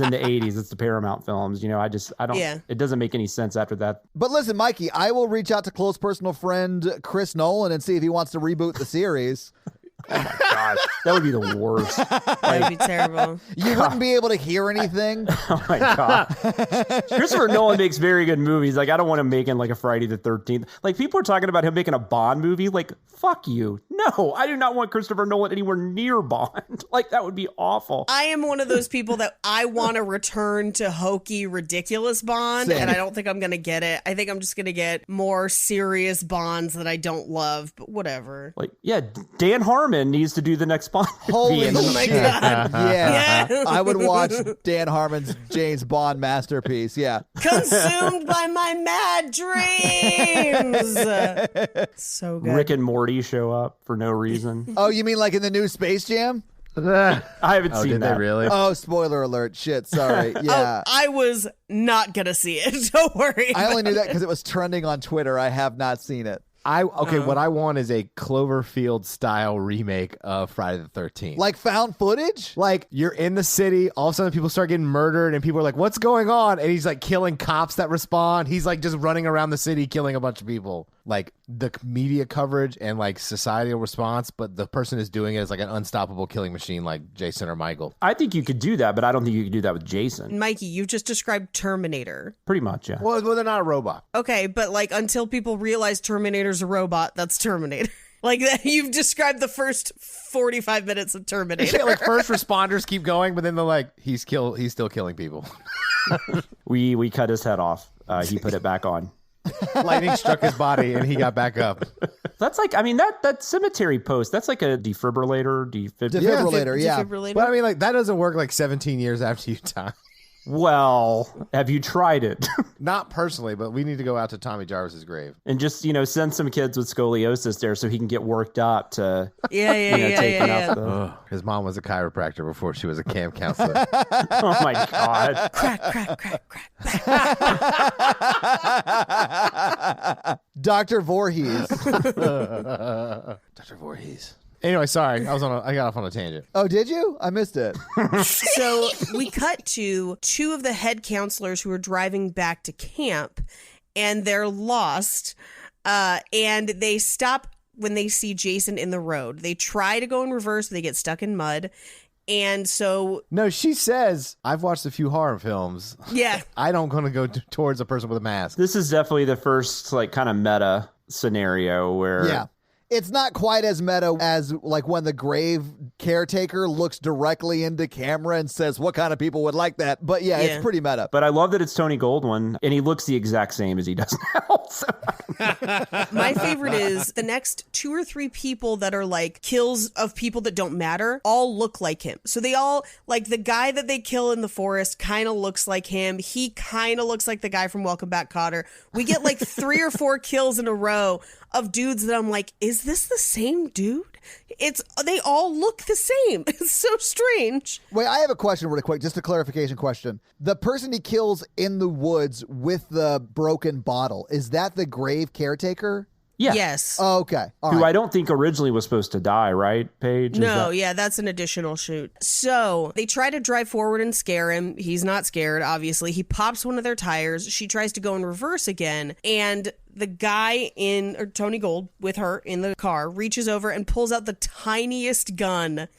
in the 80s. It's the Paramount films. You know, I don't... Yeah. It doesn't make any sense after that. But listen, Mikey, I will reach out to close personal friend Chris Nolan and see if he wants to reboot the series. Oh my God. That would be the worst. That'd be terrible. You wouldn't be able to hear anything. Oh my God. Christopher Nolan makes very good movies. Like, I don't want him making like a Friday the 13th. Like, people are talking about him making a Bond movie. Like, fuck you. No, I do not want Christopher Nolan anywhere near Bond. Like, that would be awful. I am one of those people that I want to return to hokey, ridiculous Bond, Same. and I don't think I'm going to get it. I think I'm just going to get more serious Bonds that I don't love, but whatever. Like, yeah, Dan Harmon needs to do the next Bond movie. Holy And then- Oh my shit. God. Yeah. Yeah. I would watch Dan Harmon's James Bond masterpiece. Yeah. Consumed by my mad dreams. So good. Rick and Morty show up for no reason. Oh, you mean like in the new Space Jam? I haven't Oh, seen did that. they really? Oh, spoiler alert. Shit. Sorry. Yeah. Oh, I was not going to see it. Don't worry. I only knew that because it was trending on Twitter. I have not seen it. What I want is a Cloverfield style remake of Friday the 13th. Like found footage? Like you're in the city, all of a sudden people start getting murdered and people are like, what's going on? And he's like killing cops that respond. He's like just running around the city killing a bunch of people. Like the media coverage and like societal response, but the person who's doing it is like an unstoppable killing machine like Jason or Michael. I think you could do that, but I don't think you could do that with Jason. Mikey, you just described Terminator. Pretty much, yeah. Well, they're not a robot. Okay, but like until people realize Terminator's a robot, that's Terminator. Like that, you've described the first 45 minutes of Terminator. Yeah, like first responders keep going, but then they're like, he's still killing people. We cut his head off. He put it back on. Lightning struck his body and he got back up. That's like, I mean, that cemetery post, that's like a defibrillator. Defibrillator, yeah. Defibrillator? But I mean, like that doesn't work like 17 years after you die. Well, have you tried it? Not personally, but we need to go out to Tommy Jarvis's grave. And just, you know, send some kids with scoliosis there so he can get worked up to, Yeah, you know, taking yeah. out the... Ugh. His mom was a chiropractor before she was a camp counselor. Oh my God. Crack. Dr. Voorhees. Dr. Voorhees. Anyway, sorry, I got off on a tangent. Oh, did you? I missed it. So we cut to 2 of the head counselors who are driving back to camp, and they're lost, and they stop when they see Jason in the road. They try to go in reverse, but they get stuck in mud. And so, No, she says, I've watched a few horror films. yeah, I don't going to go towards a person with a mask. This is definitely the first, like, kind of meta scenario where... Yeah. It's not quite as meta as like when the grave caretaker looks directly into camera and says, what kind of people would like that? But yeah, it's pretty meta. But I love that it's Tony Goldwyn, and he looks the exact same as he does now. So. My favorite is the next 2 or 3 people that are like kills of people that don't matter all look like him. So they all, like the guy that they kill in the forest kind of looks like him. He kind of looks like the guy from Welcome Back, Kotter. We get like 3 or 4 kills in a row of dudes that I'm like, is this the same dude? They all look the same. It's so strange. Wait, I have a question really quick, just a clarification question. The person he kills in the woods with the broken bottle, is that the grave caretaker? Yeah. Yes. Oh, okay. All Who right. I don't think originally was supposed to die, right, Paige? No, that's an additional shoot. So they try to drive forward and scare him. He's not scared, obviously. He pops one of their tires. She tries to go in reverse again. And the guy Tony Gold with her in the car reaches over and pulls out the tiniest gun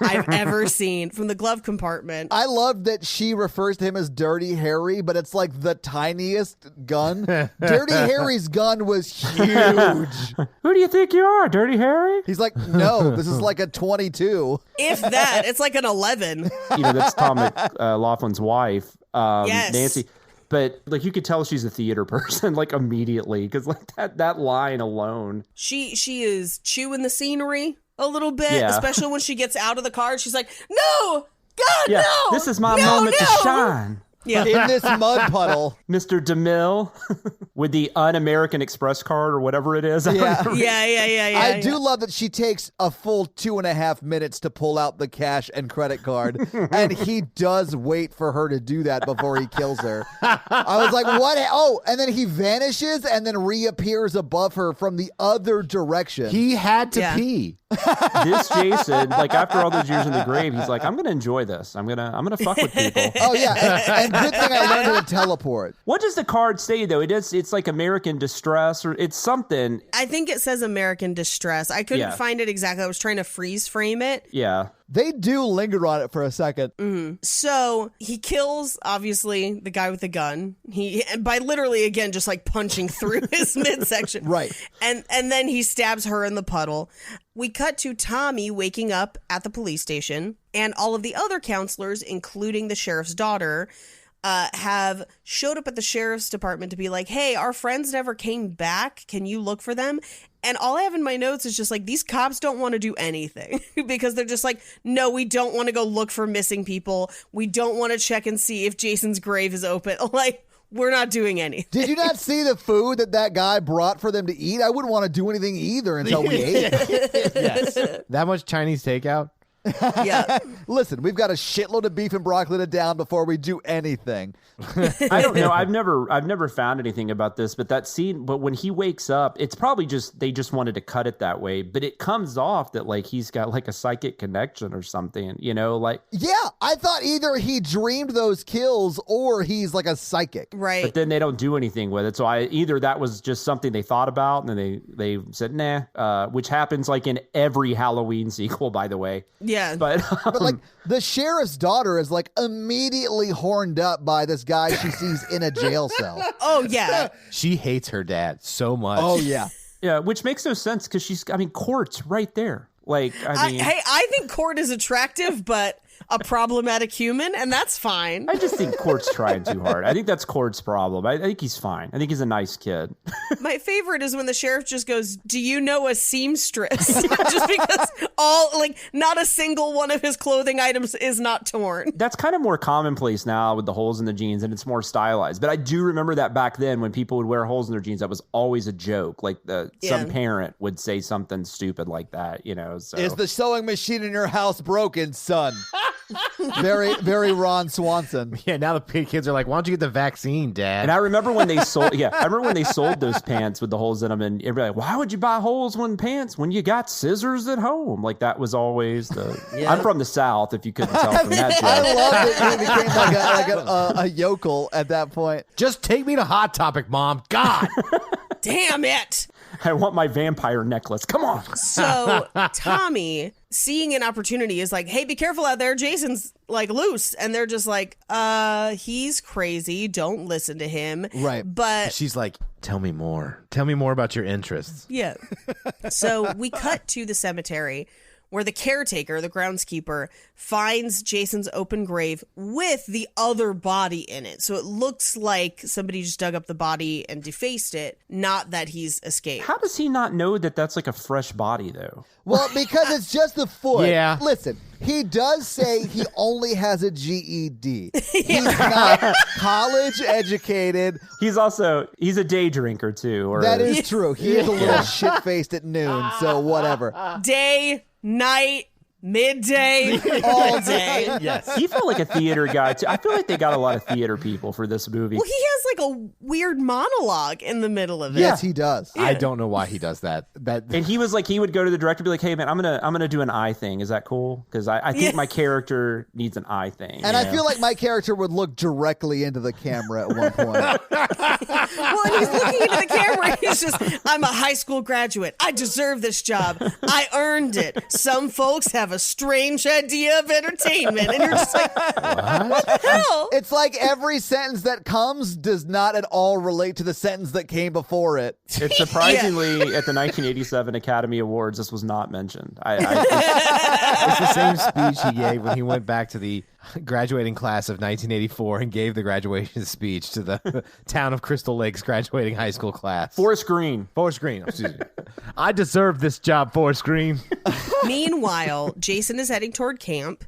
I've ever seen from the glove compartment. I love that she refers to him as Dirty Harry, but it's like the tiniest gun. Dirty Harry's gun was huge. Who do you think you are, Dirty Harry? He's like, no, this is like a 22. If that, it's like an 11. That's Tom McLaughlin's wife, Yes. Nancy. But like you could tell she's a theater person like immediately because like that line alone. She is chewing the scenery a little bit, Yeah. especially when she gets out of the car. She's like, no, God, Yeah, no. this is my no, moment no. to shine. Yeah. In this mud puddle. Mr. DeMille with the un-American Express card or whatever it is. Yeah. Yeah. I do love that she takes a full 2.5 minutes to pull out the cash and credit card, and he does wait for her to do that before he kills her. I was like, what? Oh, and then he vanishes and then reappears above her from the other direction. He had to Yeah. pee. This Jason, like after all those years in the grave, he's like, I'm gonna enjoy this. I'm gonna fuck with people. Oh, yeah. And good thing I learned how to teleport. What does the card say though? It's like American distress or it's something. I think it says American distress. I couldn't Yeah. find it exactly. I was trying to freeze frame it. Yeah. They do linger on it for a second. So he kills, obviously, the guy with the gun. And by literally, again, just like punching through his midsection. Right. And then he stabs her in the puddle. We cut to Tommy waking up at the police station, and all of the other counselors, including the sheriff's daughter, have showed up at the sheriff's department to be like, hey, our friends never came back. Can you look for them? And all I have in my notes is just like, these cops don't want to do anything because they're just like, no, we don't want to go look for missing people. We don't want to check and see if Jason's grave is open. Like, we're not doing anything. Did you not see the food that guy brought for them to eat? I wouldn't want to do anything either until we ate. Yes. That much Chinese takeout? Yeah. Listen, we've got a shitload of beef and broccoli to down before we do anything. I don't know. I've never found anything about this, but that scene, but when he wakes up, it's probably just they just wanted to cut it that way, but it comes off that like he's got like a psychic connection or something, like Yeah, I thought either he dreamed those kills or he's like a psychic. Right. but then they don't do anything with it. So either that was just something they thought about and then they said nah, which happens like in every Halloween sequel, by the way. Yeah. But But like the sheriff's daughter is like immediately horned up by this guy she sees in a jail cell. Oh, yeah. She hates her dad so much. Oh, yeah. yeah, which makes no sense because Court's right there. Like, I mean, I think Court is attractive, but a problematic human, and that's fine. I just think Court's trying too hard. I think that's Court's problem. I think he's fine. I think he's a nice kid. My favorite is when the sheriff just goes, do you know a seamstress? Just because not a single one of his clothing items is not torn. That's kind of more commonplace now with the holes in the jeans, and it's more stylized. But I do remember that back then when people would wear holes in their jeans, that was always a joke. Like some parent would say something stupid like that, So. Is the sewing machine in your house broken, son? Very, very Ron Swanson. Yeah, now the kids are like, why don't you get the vaccine, Dad? And I remember when they sold, those pants with the holes in them, and everybody like, why would you buy holes in pants when you got scissors at home? Like that was always I'm from the South, if you couldn't tell from that joke. I love that you became like a yokel at that point. Just take me to Hot Topic, Mom. God. Damn it. I want my vampire necklace. Come on. So Tommy seeing an opportunity is like, hey, be careful out there. Jason's like loose. And they're just like, he's crazy. Don't listen to him. Right. But She's like, tell me more. Tell me more about your interests. yeah. So we cut to the cemetery where the caretaker, the groundskeeper, finds Jason's open grave with the other body in it. So it looks like somebody just dug up the body and defaced it, not that he's escaped. How does he not know that that's like a fresh body, though? Well, because it's just the foot. Yeah. Listen, he does say he only has a GED. He's not college educated. He's a day drinker, too. Or That is true. He is a little shit-faced at noon, so whatever. Day, night, midday, all day. Yes. He felt like a theater guy, too. I feel like they got a lot of theater people for this movie. Well, he has like a weird monologue in the middle of it. Yes, he does. I don't know why he does that. And he was like, he would go to the director and be like, hey, man, I'm gonna do an eye thing. Is that cool? Because I think my character needs an eye thing. And I feel like my character would look directly into the camera at one point. Well, and he's looking into the camera. He's just, I'm a high school graduate. I deserve this job. I earned it. Some folks have a strange idea of entertainment. And you're just like, what the hell? It's like every sentence that comes does not at all relate to the sentence that came before it. It's surprisingly at the 1987 Academy Awards, this was not mentioned. It's the same speech he gave when he went back to the graduating class of 1984 and gave the graduation speech to the town of Crystal Lake's graduating high school class. Forest Green. Forrest Green. Excuse me. I deserve this job, Forrest Green. Meanwhile, Jason is heading toward camp,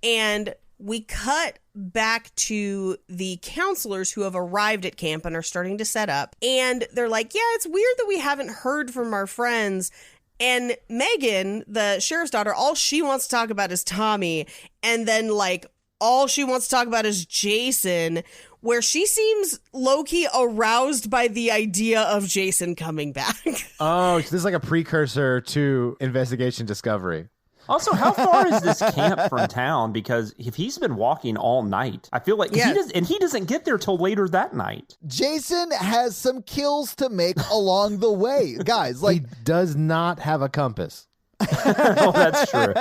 and we cut back to the counselors who have arrived at camp and are starting to set up. And they're like, yeah, it's weird that we haven't heard from our friends. And Megan, the sheriff's daughter, all she wants to talk about is Tommy. And then, like, all she wants to talk about is Jason, where she seems low-key aroused by the idea of Jason coming back. Oh, so this is like a precursor to Investigation Discovery. Also, how far is this camp from town? Because if he's been walking all night, I feel like he doesn't get there till later that night. Jason has some kills to make along the way. Guys, like, He does not have a compass. Oh, that's true.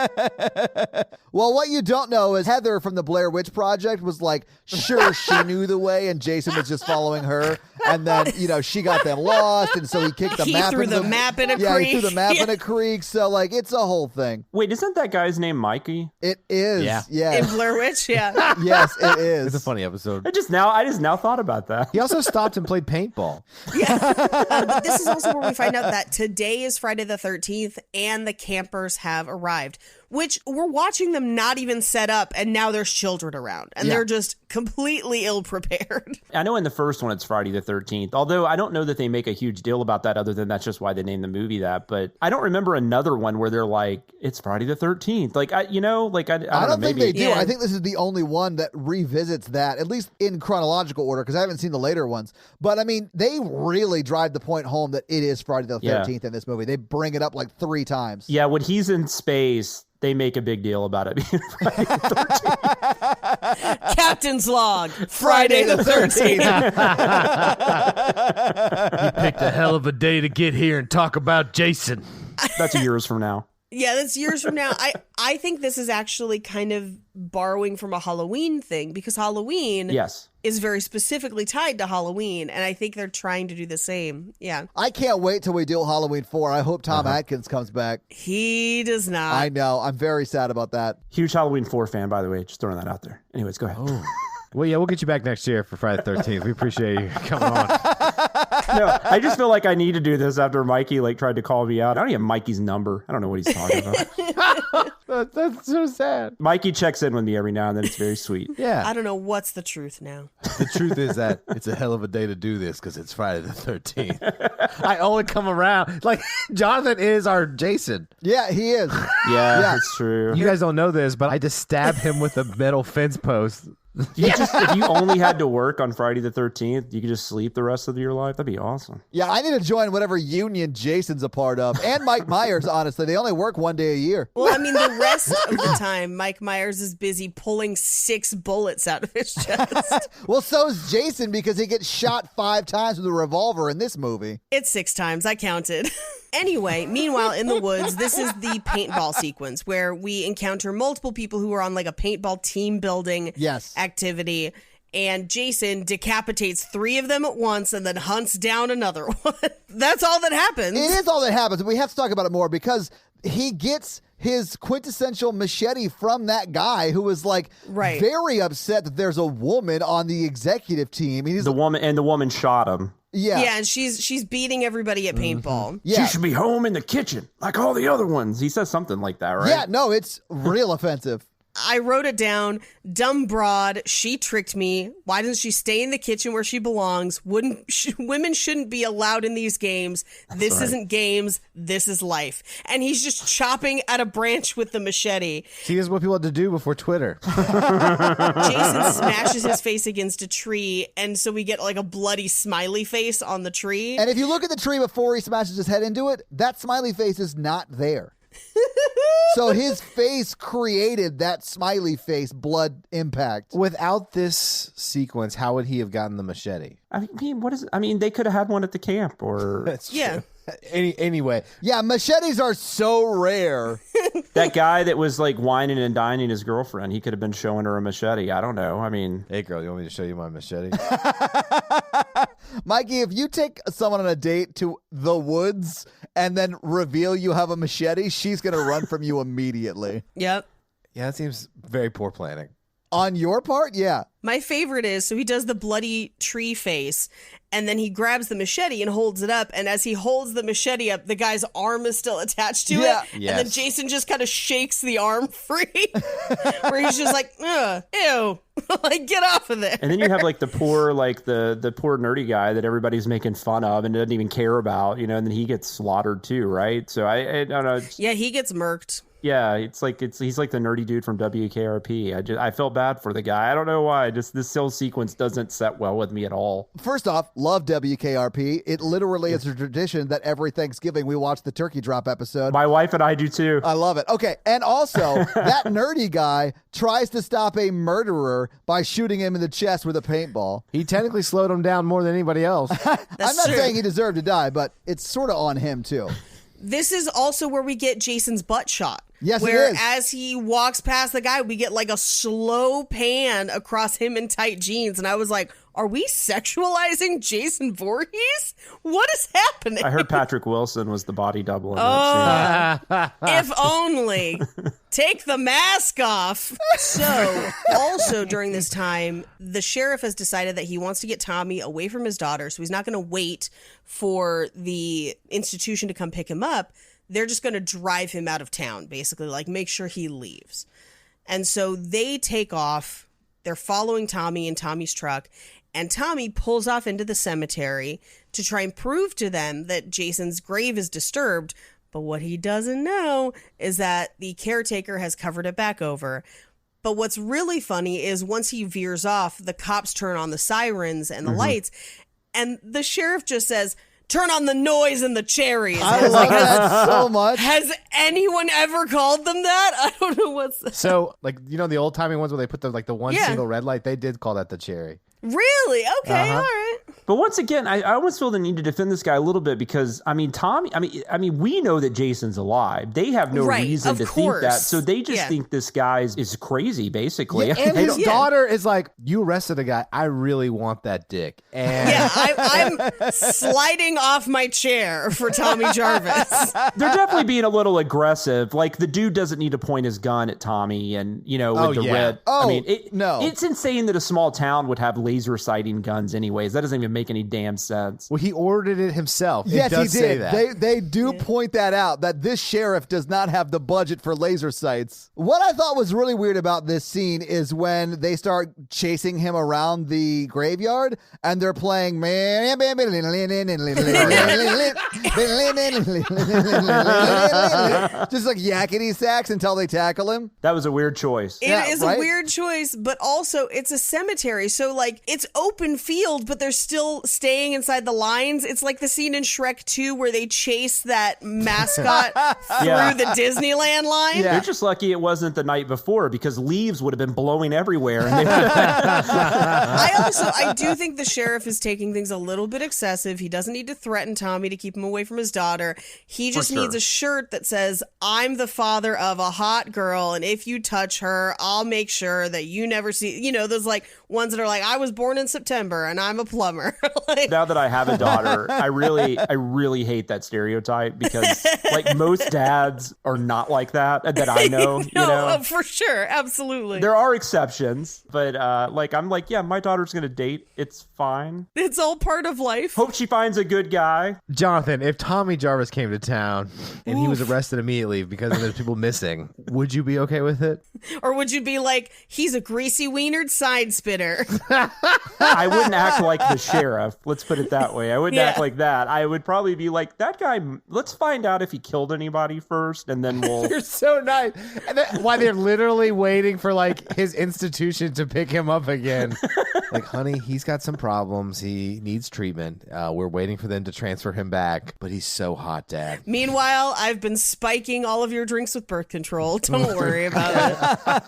well, what you don't know is Heather from the Blair Witch Project was like, sure, she knew the way, and Jason was just following her. And then, she got them lost, and so he kicked the map. He threw the map in a creek. Yeah, he threw the map in a creek. So, like, it's a whole thing. Wait, isn't that guy's name Mikey? It is. Yeah. Yes. In Blair Witch, yeah. Yes, it is. It's a funny episode. I just now thought about that. He also stopped and played paintball. But this is also where we find out that today is Friday the 13th and the campers have arrived, which we're watching them not even set up, and now there's children around, and they're just completely ill-prepared. I know in the first one it's Friday the 13th, although I don't know that they make a huge deal about that other than that's just why they named the movie that. But I don't remember another one where they're like, it's Friday the 13th. Like, I don't think maybe. they do. Yeah. I think this is the only one that revisits that, at least in chronological order, because I haven't seen the later ones. But I mean, they really drive the point home that it is Friday the 13th in this movie. They bring it up like 3 times. Yeah, when he's in space, they make a big deal about it being Friday the 13th. Captain's log, Friday the 13th. You picked a hell of a day to get here and talk about Jason. That's years from now. Yeah, that's years from now. I think this is actually kind of borrowing from a Halloween thing, because Halloween is very specifically tied to Halloween, and I think they're trying to do the same. Yeah. I can't wait till we do Halloween 4. I hope Tom Atkins comes back. He does not. I know. I'm very sad about that. Huge Halloween 4 fan, by the way. Just throwing that out there. Anyways, go ahead. Oh. Well, yeah, we'll get you back next year for Friday the 13th. We appreciate you coming on. No, I just feel like I need to do this after Mikey tried to call me out. I don't even have Mikey's number. I don't know what he's talking about. That's so sad. Mikey checks in with me every now and then. It's very sweet. Yeah. I don't know what's the truth now. The truth is that it's a hell of a day to do this because it's Friday the 13th. I only come around. Like, Jonathan is our Jason. Yeah, he is. Yeah, that's true. You guys don't know this, but I just stab him with a metal fence post If you only had to work on Friday the 13th, you could just sleep the rest of your life. That'd be awesome. Yeah, I need to join whatever union Jason's a part of. And Mike Myers, honestly. They only work one day a year. Well, I mean, the rest of the time, Mike Myers is busy pulling 6 bullets out of his chest. Well, so's Jason because he gets shot 5 times with a revolver in this movie. It's 6 times. I counted. Anyway, meanwhile, in the woods, this is the paintball sequence where we encounter multiple people who are on like a paintball team building activity. And Jason decapitates 3 of them at once and then hunts down another one. That's all that happens. It is all that happens. We have to talk about it more because he gets his quintessential machete from that guy who was like very upset that there's a woman on the executive team. The woman shot him. Yeah, and she's beating everybody at paintball. Yeah. She should be home in the kitchen like all the other ones. He says something like that, right? Yeah, no, it's real offensive. I wrote it down. Dumb broad. She tricked me. Why doesn't she stay in the kitchen where she belongs? Women shouldn't be allowed in these games. This isn't games. This is life. And he's just chopping at a branch with the machete. See, this is what people had to do before Twitter. Jason smashes his face against a tree, and so we get like a bloody smiley face on the tree. And if you look at the tree before he smashes his head into it, that smiley face is not there. So his face created that smiley face blood impact. Without this sequence, how would he have gotten the machete? I mean, they could have had one at the camp or... That's true. Anyway. Yeah, machetes are so rare. That guy that was like whining and dining his girlfriend, he could have been showing her a machete. I don't know. I mean... Hey, girl, you want me to show you my machete? Mikey, if you take someone on a date to the woods and then reveal you have a machete, she's going to run from you immediately. Yep. Yeah, that seems very poor planning. On your part, yeah. My favorite is, so he does the bloody tree face, and then he grabs the machete and holds it up, and as he holds the machete up, the guy's arm is still attached to it, Yes. and then Jason just kind of shakes the arm free, where he's just like, ugh, ew, like, get off of there. And then you have like the poor nerdy guy that everybody's making fun of and doesn't even care about, and then he gets slaughtered too, right? So I don't know. Yeah, he gets murked. Yeah, he's like the nerdy dude from WKRP. I felt bad for the guy. I don't know why. Just this whole sequence doesn't set well with me at all. First off, love WKRP. It literally is a tradition that every Thanksgiving we watch the turkey drop episode. My wife and I do too. I love it. Okay, and also that nerdy guy tries to stop a murderer by shooting him in the chest with a paintball. He technically slowed him down more than anybody else. I'm not saying he deserved to die, but it's sort of on him too. This is also where we get Jason's butt shot. Yes, where it is. as he walks past the guy, we get like a slow pan across him in tight jeans. And I was like, are we sexualizing Jason Voorhees? What is happening? I heard Patrick Wilson was the body double in that scene. If only. Take the mask off. So, also during this time, the sheriff has decided that he wants to get Tommy away from his daughter. So he's not going to wait for the institution to come pick him up. They're just going to drive him out of town, basically, like make sure he leaves. And so they take off. They're following Tommy in Tommy's truck. And Tommy pulls off into the cemetery to try and prove to them that Jason's grave is disturbed. But what he doesn't know is that the caretaker has covered it back over. But what's really funny is once he veers off, the cops turn on the sirens and the lights. And the sheriff just says, turn on the noise and the cherries. I love that so much. Has anyone ever called them that? I don't know what's that. So, like, the old-timey ones where they put the one single red light, they did call that the cherry. Really? Okay, all right. But once again, I almost feel the need to defend this guy a little bit because, I mean, Tommy, I mean, we know that Jason's alive. They have no reason to think that. So they just think this guy is crazy, basically. Yeah, and his daughter is like, you arrested a guy. I really want that dick. And I'm sliding off my chair for Tommy Jarvis. They're definitely being a little aggressive. Like, the dude doesn't need to point his gun at Tommy and, with the red. Oh, I mean, no. It's insane that a small town would have laser sighting guns anyways. That doesn't even make any damn sense. Well, he ordered it himself. Yes, it does he say did. that. They do point that out, that this sheriff does not have the budget for laser sights. What I thought was really weird about this scene is when they start chasing him around the graveyard and they're playing just like yakety sax until they tackle him. That was a weird choice. It Yeah, is right? a weird choice, but also it's a cemetery. So, like, it's open field, but they're still staying inside the lines. It's like the scene in Shrek 2 where they chase that mascot Yeah. through the Disneyland line. Yeah. You're just lucky it wasn't the night before, because leaves would have been blowing everywhere. And they would have I do think the sheriff is taking things a little bit excessive. He doesn't need to threaten Tommy to keep him away from his daughter. He just sure. needs a shirt that says, "I'm the father of a hot girl, and if you touch her, I'll make sure that you never see," you know, those like ones that are like, "I was born in September and I'm a plumber." Like, now that I have a daughter, I really hate that stereotype, because like most dads are not like that I know. You know, for sure. Absolutely. there are exceptions, but like I'm like, yeah, my daughter's gonna date. It's fine. It's all part of life. Hope she finds a good guy. Jonathan, if Tommy Jarvis came to town and he was arrested immediately because there's people missing, would you be okay with it? Or would you be like, he's a greasy wienered side spitter? I wouldn't act like the sheriff. Let's put it that way. I wouldn't act like that. I would probably be like, that guy, let's find out if he killed anybody first, and then we'll... You're so nice. And why they're literally waiting for like his institution to pick him up again. Like, honey, he's got some problems. He needs treatment. We're waiting for them to transfer him back, but he's so hot, Dad. Meanwhile, I've been spiking all of your drinks with birth control. Don't worry about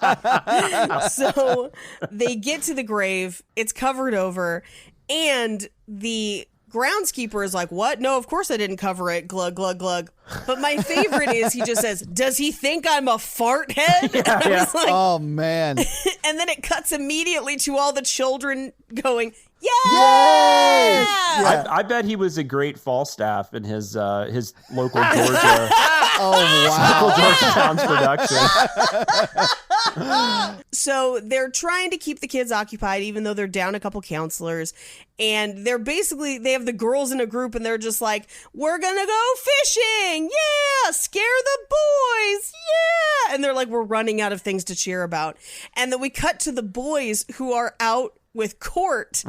it. So they get to the grave. It's covered over. And the groundskeeper is like, "What? No, of course I didn't cover it. Glug, glug, glug." But my favorite is he just says, "Does he think I'm a fart head?" And I was like, Oh, man. and then it cuts immediately to all the children going, "Yay!" Yay! Yeah. I bet he was a great Falstaff in his local Georgia, Oh, wow. local Georgetown's production. So they're trying to keep the kids occupied, even though they're down a couple counselors. And they're basically, they have the girls in a group and they're just like, "We're going to go fishing. Yeah. Scare the boys. Yeah." And they're like, we're running out of things to cheer about. And then we cut to the boys who are out with Court,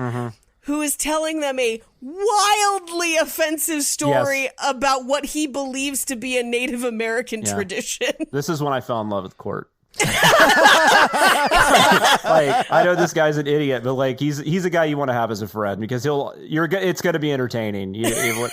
who is telling them a wildly offensive story about what he believes to be a Native American tradition. This is when I fell in love with Court. Like, I know this guy's an idiot, but like he's a guy you want to have as a friend, because it's going to be entertaining.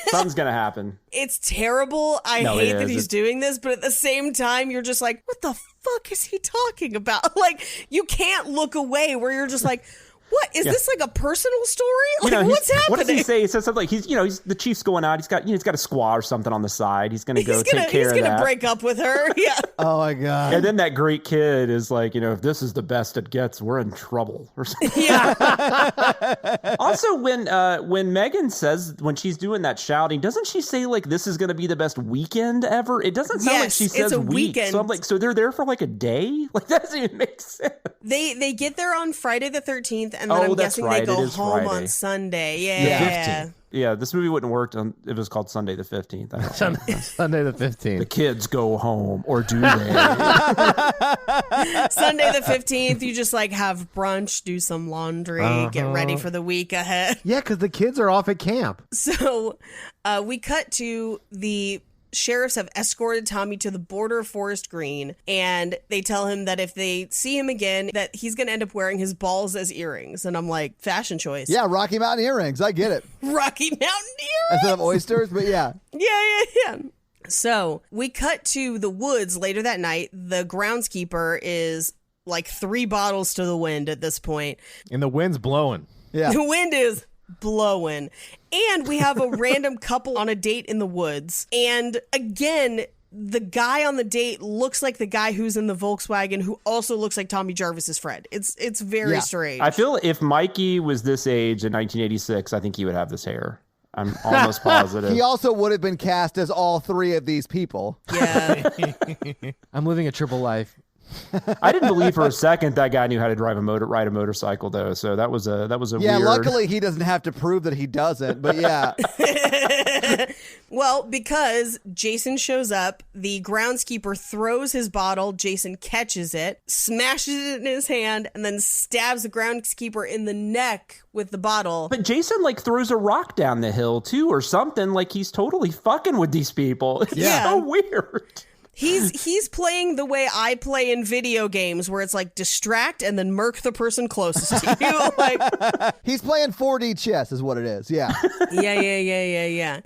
Something's going to happen. It's terrible. I No, hate it that is. he's doing this, but at the same time, you're just like, what the fuck is he talking about? Like, you can't look away where you're just like, what? Is this like a personal story? Like, what's happening? What does he say? He says something like he's the chief's going out. He's got a squaw or something on the side. He's going to go take care of that. He's going to break up with her. Yeah. Oh, my God. And then that great kid is like, if this is the best it gets, we're in trouble or something. Yeah. Also, when Megan says, when she's doing that shouting, doesn't she say like, this is going to be the best weekend ever? It doesn't sound like she Yes, says it's a week. weekend. So I'm like, so they're there for like a day? Like, that doesn't even make sense. They get there on Friday the 13th, and then Oh, I'm that's guessing right. they go It is home Friday. on Sunday. Yeah. 15th. Yeah, this movie wouldn't work if it was called Sunday the 15th. I don't know. Sunday the 15th. The kids go home, or do they? Sunday the 15th, you just like have brunch, do some laundry, get ready for the week ahead. Yeah, because the kids are off at camp. So we cut to the sheriffs have escorted Tommy to the border of Forest Green, and they tell him that if they see him again, that he's going to end up wearing his balls as earrings. And I'm like, fashion choice. Yeah, Rocky Mountain earrings. I get it. Rocky Mountain earrings. Instead of oysters, but yeah. Yeah. So we cut to the woods later that night. The groundskeeper is like 3 bottles to the wind at this point. And the wind's blowing. Yeah. The wind is blowing. And we have a random couple on a date in the woods. And again, the guy on the date looks like the guy who's in the Volkswagen, who also looks like Tommy Jarvis's friend. It's very strange. I feel if Mikey was this age in 1986, I think he would have this hair. I'm almost positive. He also would have been cast as all 3 of these people. Yeah. I'm living a triple life. I didn't believe for a second that guy knew how to ride a motorcycle though. So that was a weird. Luckily he doesn't have to prove that he doesn't. But yeah. Well, because Jason shows up, the groundskeeper throws his bottle, Jason catches it, smashes it in his hand, and then stabs the groundskeeper in the neck with the bottle. But Jason like throws a rock down the hill too or something, like he's totally fucking with these people. It's so weird. He's playing the way I play in video games, where it's like distract and then murk the person closest to you. Like he's playing 4D chess, is what it is. Yeah. Yeah.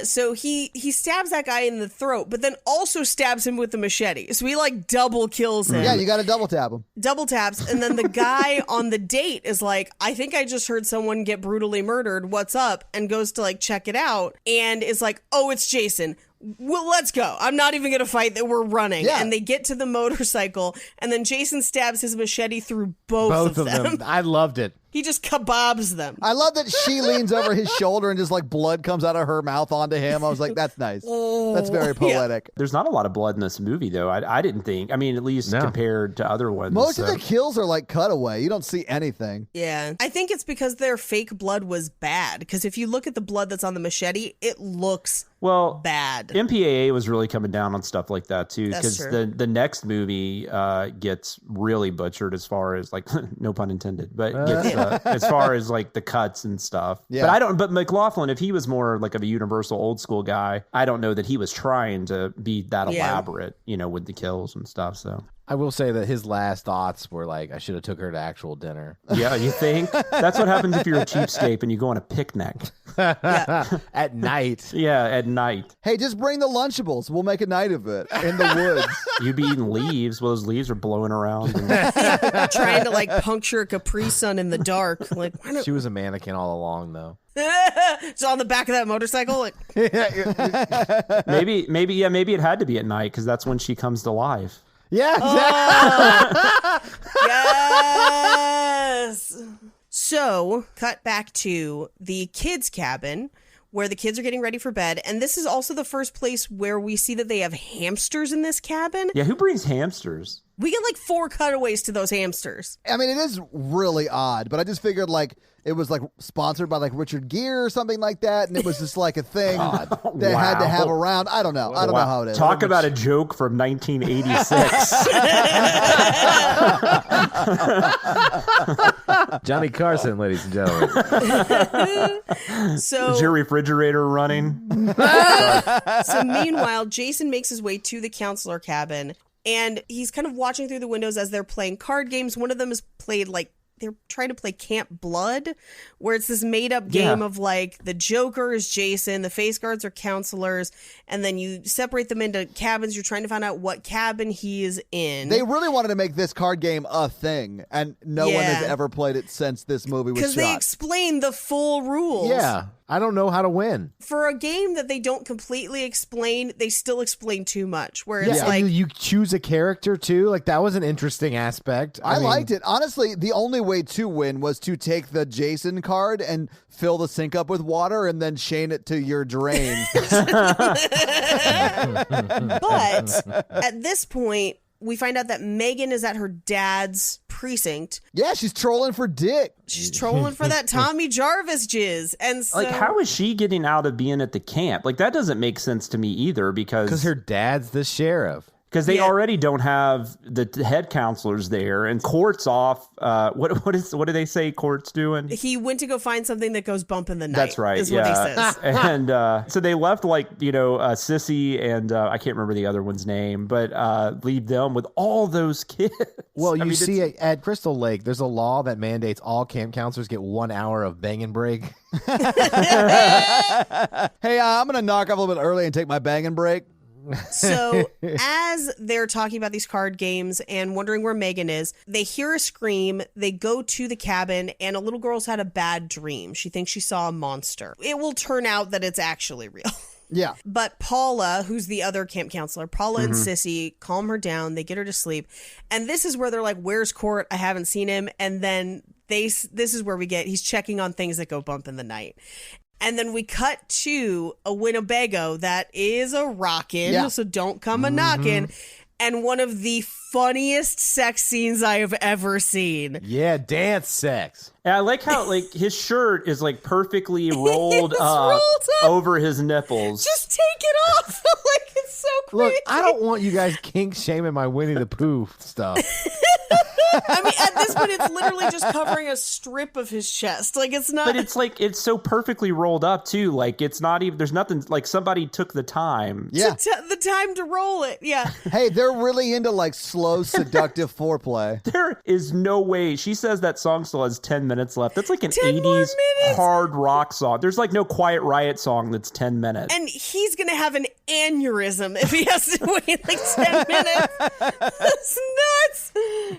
So he stabs that guy in the throat, but then also stabs him with the machete. So he like double kills him. Yeah, you got to double tap him. Double taps, and then the guy on the date is like, I think I just heard someone get brutally murdered. What's up? And goes to like check it out, and is like, oh, it's Jason. Well, let's go. I'm not even going to fight that we're running. Yeah. And they get to the motorcycle, and then Jason stabs his machete through both of them. I loved it. He just kebabs them. I love that she leans over his shoulder and just like blood comes out of her mouth onto him. I was like, that's nice. That's very poetic. There's not a lot of blood in this movie, though. I didn't think. I mean, at least compared to other ones. Most of the kills are like cutaway. You don't see anything. Yeah. I think it's because their fake blood was bad. Because if you look at the blood that's on the machete, it looks bad. MPAA was really coming down on stuff like that, too. Because the next movie gets really butchered as far as, like, no pun intended, but gets as far as like the cuts and stuff. Yeah. But McLaughlin, if he was more like of a Universal old school guy, I don't know that he was trying to be that elaborate, with the kills and stuff. So I will say that his last thoughts were like, I should have took her to actual dinner. Yeah, you think? That's what happens if you're a cheapskate and you go on a picnic. At night. Yeah, at night. Hey, just bring the Lunchables. We'll make a night of it in the woods. You'd be eating leaves. Well, those leaves are blowing around. Trying to like puncture a Capri Sun in the dark. Like, she was a mannequin all along, though. It's on the back of that motorcycle. Like... maybe it had to be at night because that's when she comes to life. Yeah, exactly. Yes. So, cut back to the kids' cabin where the kids are getting ready for bed. And this is also the first place where we see that they have hamsters in this cabin. Yeah, who brings hamsters? We get like 4 cutaways to those hamsters. I mean, it is really odd, but I just figured like it was like sponsored by like Richard Gere or something like that, and it was just like a thing they had to have around. I don't know. I don't know how it is. Talk about a joke from 1986. Johnny Carson, ladies and gentlemen. So is your refrigerator running? So meanwhile, Jason makes his way to the counselor cabin. And he's kind of watching through the windows as they're playing card games. One of them is played like they're trying to play Camp Blood, where it's this made up game of like the Joker is Jason, the face guards are counselors, and then you separate them into cabins. You're trying to find out what cabin he is in. They really wanted to make this card game a thing, and no one has ever played it since this movie was shot. Because they explain the full rules. Yeah. I don't know how to win. For a game that they don't completely explain, they still explain too much. Where it's like you choose a character too. Like that was an interesting aspect. I liked it. Honestly, the only way to win was to take the Jason card and fill the sink up with water and then chain it to your drain. But at this point, we find out that Megan is at her dad's precinct. Yeah, she's trolling for dick. She's trolling for that Tommy Jarvis jizz. And so, like, how is she getting out of being at the camp? Like, that doesn't make sense to me either because her dad's the sheriff. Because they already don't have the head counselors there, and Court's off. What do they say Court's doing? He went to go find something that goes bump in the night. That's right. Is what he says. And so they left Sissy and I can't remember the other one's name, but leave them with all those kids. Well, you see at Crystal Lake, there's a law that mandates all camp counselors get 1 hour of banging break. Hey, I'm gonna knock off a little bit early and take my banging break. So as they're talking about these card games and wondering where Megan is, they hear a scream. They go to the cabin, and a little girl's had a bad dream. She thinks she saw a monster. It will turn out that it's actually real. Yeah. But Paula, who's the other camp counselor, Paula and Sissy calm her down. They get her to sleep. And this is where they're like, where's Court? I haven't seen him. And then this is where he's checking on things that go bump in the night. And then we cut to a Winnebago that is a rockin', so don't come a knockin'. and one of the funniest sex scenes I have ever seen. Yeah, dance sex. And I like how like his shirt is like perfectly rolled It's up rolled up. over his nipples. Just take it off. Like, it's so crazy. Look, I don't want you guys kink shaming my Winnie the Pooh stuff. I mean, at this point, it's literally just covering a strip of his chest. Like, it's not. But it's like it's so perfectly rolled up too. Like it's not even. There's nothing. Like somebody took the time. Yeah. the time to roll it. Yeah. Hey, they're really into like slow, seductive foreplay. There is no way. She says that song still has 10 minutes left. That's like an 10 more 80s minutes? hard rock song. There's like no Quiet Riot song that's 10 minutes. And he's going to have an aneurysm if he has to wait like 10 minutes. That's nuts.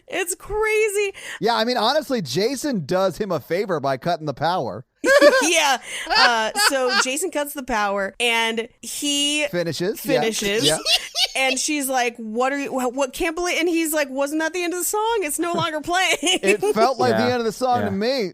It's crazy. Yeah, I mean, honestly, Jason does him a favor by cutting the power. Yeah. So Jason cuts the power and he Finishes. finishes. And she's like, what can't believe? And he's like, wasn't that the end of the song? It's no longer playing. It felt like the Yeah. end of the song Yeah. to me.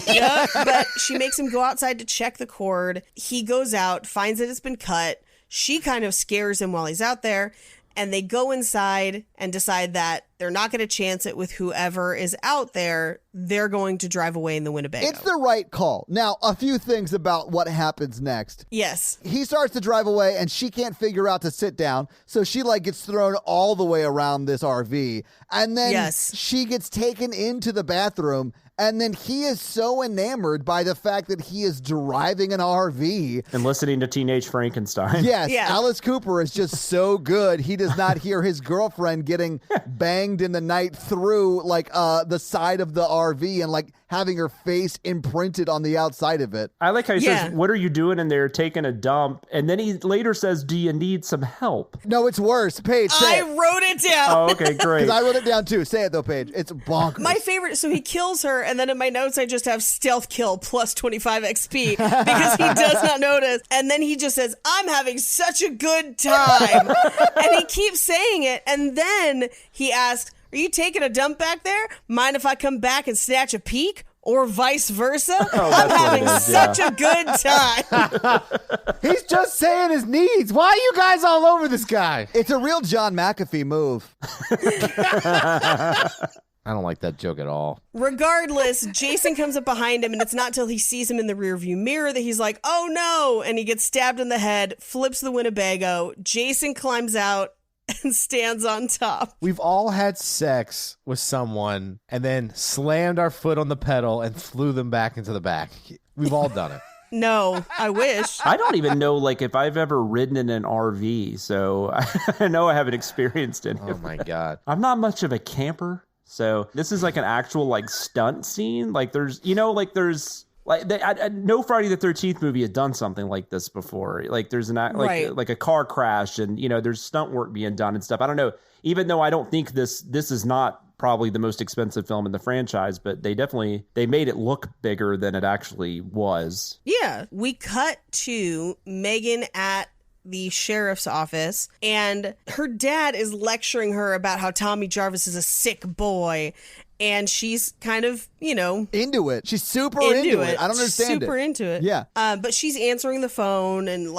Yeah, but she makes him go outside to check the cord. He goes out, finds that it's been cut. She kind of scares him while he's out there. And they go inside and decide that they're not going to chance it with whoever is out there. They're going to drive away in the Winnebago. It's the right call. Now, a few things about what happens next. Yes. He starts to drive away and she can't figure out to sit down. So she like gets thrown all the way around this RV. And then Yes. she gets taken into the bathroom. And then he is so enamored by the fact that he is driving an RV. And listening to Teenage Frankenstein. Yes, Yeah. Alice Cooper is just so good. He does not hear his girlfriend getting banged in the night through like the side of the RV and like having her face imprinted on the outside of it. I like how he Yeah. says, "What are you doing in there taking a dump?" And then he later says, "Do you need some help?" No, it's worse. Paige, say I it. wrote it down. Oh, okay, great. Because I wrote it down too. Say it though, Paige. It's bonkers. My favorite, so he kills her, and then in my notes, I just have stealth kill plus 25 XP because he does not notice. And then he just says, I'm having such a good time. And he keeps saying it. And then he asks, are you taking a dump back there? Mind if I come back and snatch a peek? Or vice versa? I'm that's what having it is, such a good time. He's just saying his needs. Why are you guys all over this guy? It's a real John McAfee move. I don't like that joke at all. Regardless, Jason comes up behind him, and it's not till he sees him in the rearview mirror that he's like, oh no, and he gets stabbed in the head, flips the Winnebago. Jason climbs out and stands on top. We've all had sex with someone and then slammed our foot on the pedal and flew them back into the back. We've all done it. No, I wish. I don't even know like if I've ever ridden in an RV, so I know I haven't experienced it. Oh my God. I'm not much of a camper. So this is like an actual like stunt scene. Like there's, no Friday the 13th movie had done something like this before. Like there's like a car crash and, there's stunt work being done and stuff. I don't know. Even though I don't think this is not probably the most expensive film in the franchise, but they made it look bigger than it actually was. Yeah. We cut to Megan at the sheriff's office, and her dad is lecturing her about how Tommy Jarvis is a sick boy, and she's kind of, Into it. She's super into it. I don't understand super it. into it. Yeah. But she's answering the phone and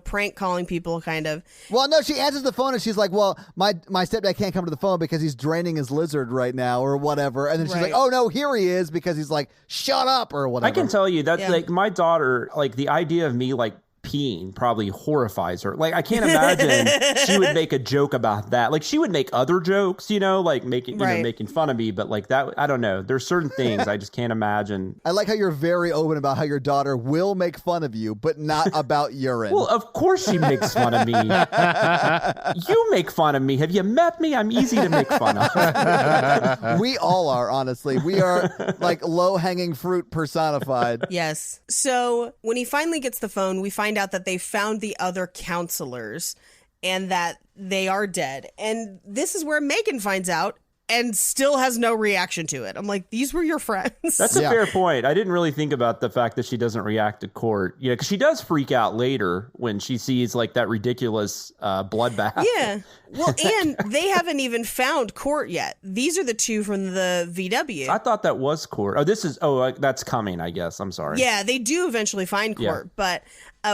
prank calling people kind of. Well, no, she answers the phone and she's like, well, my stepdad can't come to the phone because he's draining his lizard right now or whatever. And then she's Right. like, oh, no, here he is because he's like, shut up or whatever. I can tell you that Yeah. like my daughter, like the idea of me like peeing probably horrifies her. Like I can't imagine she would make a joke about that. Like she would make other jokes, like making making fun of me, but like that, I don't know. There's certain things I just can't imagine. I like how you're very open about how your daughter will make fun of you, but not about urine. Well, of course she makes fun of me. You make fun of me. Have you met me? I'm easy to make fun of. We all are, honestly. We are like low-hanging fruit personified. Yes. So when he finally gets the phone, we find out that they found the other counselors and that they are dead. And this is where Megan finds out and still has no reaction to it. I'm like, these were your friends. That's a Yeah. fair point. I didn't really think about the fact that she doesn't react to court. Because she does freak out later when she sees like that ridiculous bloodbath. Yeah. Well, and they haven't even found Court yet. These are the two from the VW. I thought that was court. Oh, that's coming, I guess. I'm sorry. Yeah, they do eventually find Court, but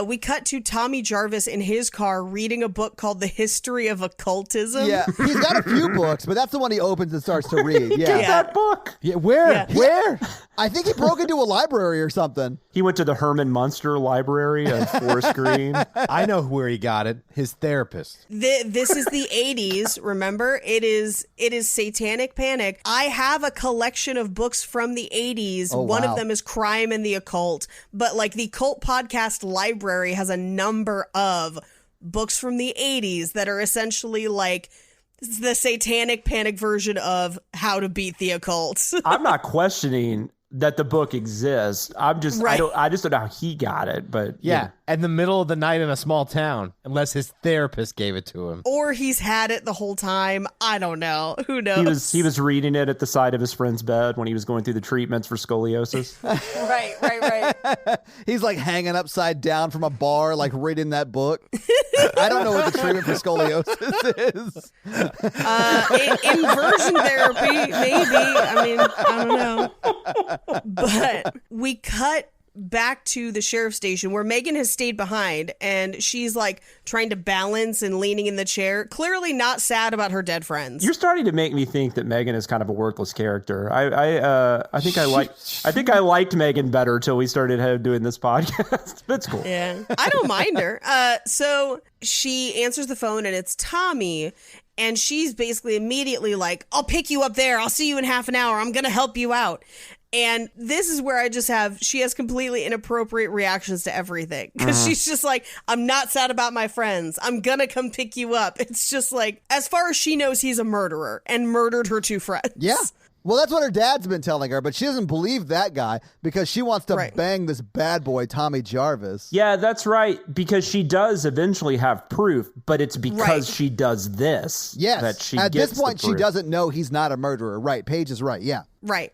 We cut to Tommy Jarvis in his car reading a book called The History of Occultism. Yeah, he's got a few books, but that's the one he opens and starts to read. Yeah. Get that book. Yeah, where? Yeah. Where? I think he broke into a library or something. He went to the Herman Munster Library of Forest Green. I know where he got it. His therapist. This is the 80s, remember? It is Satanic Panic. I have a collection of books from the 80s. Oh, One wow. of them is Crime and the Occult, but like the Cult Podcast Library has a number of books from the 80s that are essentially like the Satanic Panic version of How to Beat the Occult. I'm not questioning that the book exists. I'm just Right. I just don't know how he got it, but Yeah, in the middle of the night in a small town, unless his therapist gave it to him. Or he's had it the whole time. I don't know. Who knows? He was reading it at the side of his friend's bed when he was going through the treatments for scoliosis. Right. He's like hanging upside down from a bar, like reading that book. I don't know what the treatment for scoliosis is. Inversion therapy, maybe. I mean, I don't know. But we cut back to the sheriff's station where Megan has stayed behind and she's like trying to balance and leaning in the chair, clearly not sad about her dead friends. You're starting to make me think that Megan is kind of a worthless character. I think I liked Megan better till we started doing this podcast. That's cool. Yeah, I don't mind her. So she answers the phone and it's Tommy. And she's basically immediately like, I'll pick you up there. I'll see you in half an hour. I'm going to help you out. And this is where she has completely inappropriate reactions to everything. Because she's just like, I'm not sad about my friends. I'm going to come pick you up. It's just like, as far as she knows, he's a murderer and murdered her two friends. Yeah. Well, that's what her dad's been telling her, but she doesn't believe that guy because she wants to Right. bang this bad boy, Tommy Jarvis. Yeah, that's right. Because she does eventually have proof, but it's because Right. she does this. Yes. That she At gets this point, the she proof. doesn't know he's not a murderer. Right. Paige is right. Yeah. Right.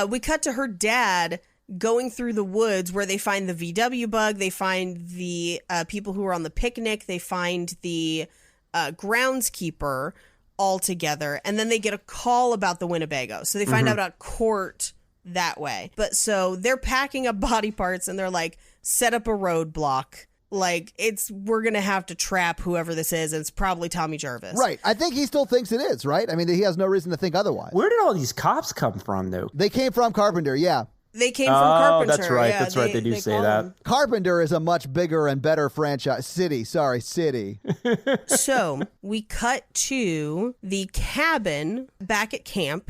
We cut to her dad going through the woods where they find the VW bug. They find the people who were on the picnic. They find the groundskeeper all together. And then they get a call about the Winnebago. So they find out about court that way. But so they're packing up body parts and they're like, set up a roadblock. Like, we're going to have to trap whoever this is. And it's probably Tommy Jarvis. Right. I think he still thinks it is, right? I mean, he has no reason to think otherwise. Where did all these cops come from, though? They came from Carpenter, yeah. They came from Carpenter. That's right. Yeah, That's right. They do say call that. him. Carpenter is a much bigger and better franchise. City. So we cut to the cabin back at camp,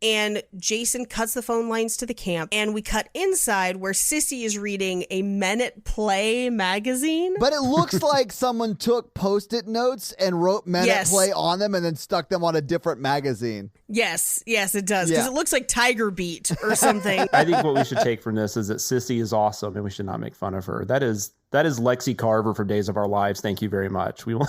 and Jason cuts the phone lines to the camp, and we cut inside where Sissy is reading a Men at Play magazine. But it looks like someone took Post-it notes and wrote Men Yes. at Play on them and then stuck them on a different magazine. Yes, it does, because Yeah. it looks like Tiger Beat or something. I think what we should take from this is that Sissy is awesome and we should not make fun of her. That is Lexi Carver for Days of Our Lives. Thank you very much. We will.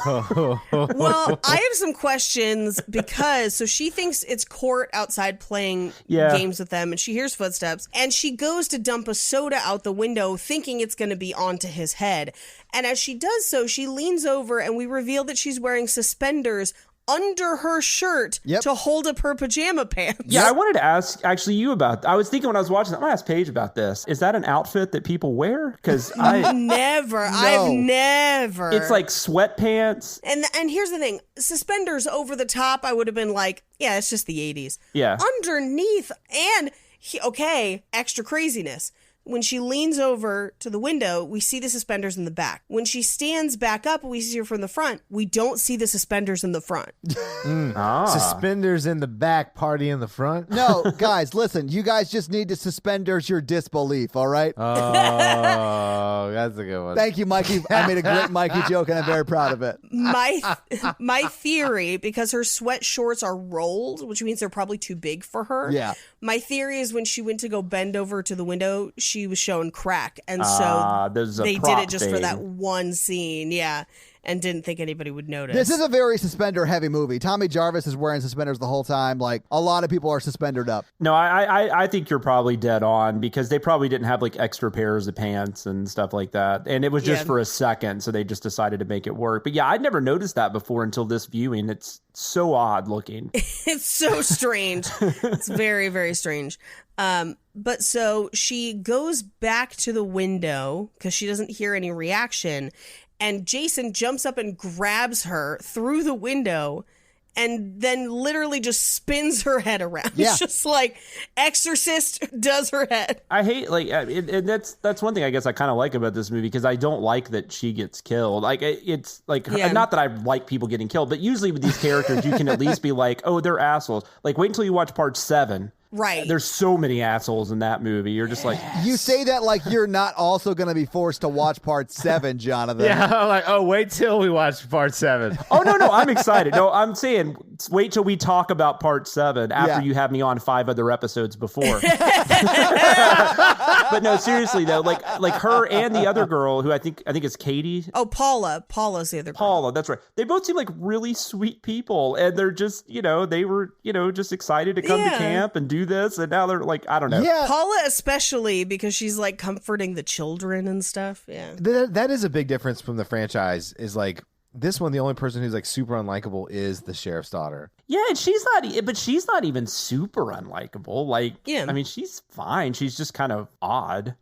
Well, I have some questions because so she thinks it's Court outside playing Yeah. games with them and she hears footsteps and she goes to dump a soda out the window thinking it's going to be onto his head. And as she does so, she leans over and we reveal that she's wearing suspenders under her shirt Yep. to hold up her pajama pants. Yeah, I wanted to ask actually you about. I was thinking when I was watching, I'm gonna ask Paige about this. Is that an outfit that people wear? Because I've never. it's like sweatpants. And here's the thing, suspenders over the top, I would have been like, yeah, it's just the 80s. Yeah. Underneath, and extra craziness. When she leans over to the window, we see the suspenders in the back. When she stands back up, we see her from the front. We don't see the suspenders in the front. Suspenders in the back, party in the front. No, guys, listen. You guys just need to suspenders your disbelief, all right? Oh, that's a good one. Thank you, Mikey. I made a great Mikey joke, and I'm very proud of it. My theory, because her sweat shorts are rolled, which means they're probably too big for her. Yeah. My theory is when she went to go bend over to the window, she was showing crack. And so there's a they did prop it just for thing. that one scene. Yeah. and didn't think anybody would notice. This is a very suspender-heavy movie. Tommy Jarvis is wearing suspenders the whole time. Like, a lot of people are suspendered up. No, I think you're probably dead on because they probably didn't have like extra pairs of pants and stuff like that. And it was just for a second, so they just decided to make it work. But yeah, I'd never noticed that before until this viewing. It's so odd looking. It's so strange. It's very, very strange. But so she goes back to the window because she doesn't hear any reaction. And Jason jumps up and grabs her through the window and then literally just spins her head around. Yeah. It's just like Exorcist does her head. I hate and that's one thing I guess I kind of like about this movie because I don't like that she gets killed. Like it's like not that I like people getting killed, but usually with these characters you can at least be like, oh, they're assholes. Like wait until you watch part 7. Right. There's so many assholes in that movie. You're just like... You say that like you're not also going to be forced to watch part 7, Jonathan. Yeah, I'm like, oh, wait till we watch part 7. Oh, no, I'm excited. No, I'm saying wait till we talk about part 7 after you have me on 5 other episodes before. But no, seriously though, like her and the other girl who I think is Katie. Oh, Paula. Paula's the other girl. Paula, that's right. They both seem like really sweet people and they're just, they were, just excited to come to camp and do this, and now they're like, I don't know. Yeah. Paula especially because she's like comforting the children and stuff. Yeah. That is a big difference from the franchise. Is like this one, the only person who's like super unlikable is the sheriff's daughter. Yeah, and she's not even super unlikable. Like, I mean, she's fine. She's just kind of odd.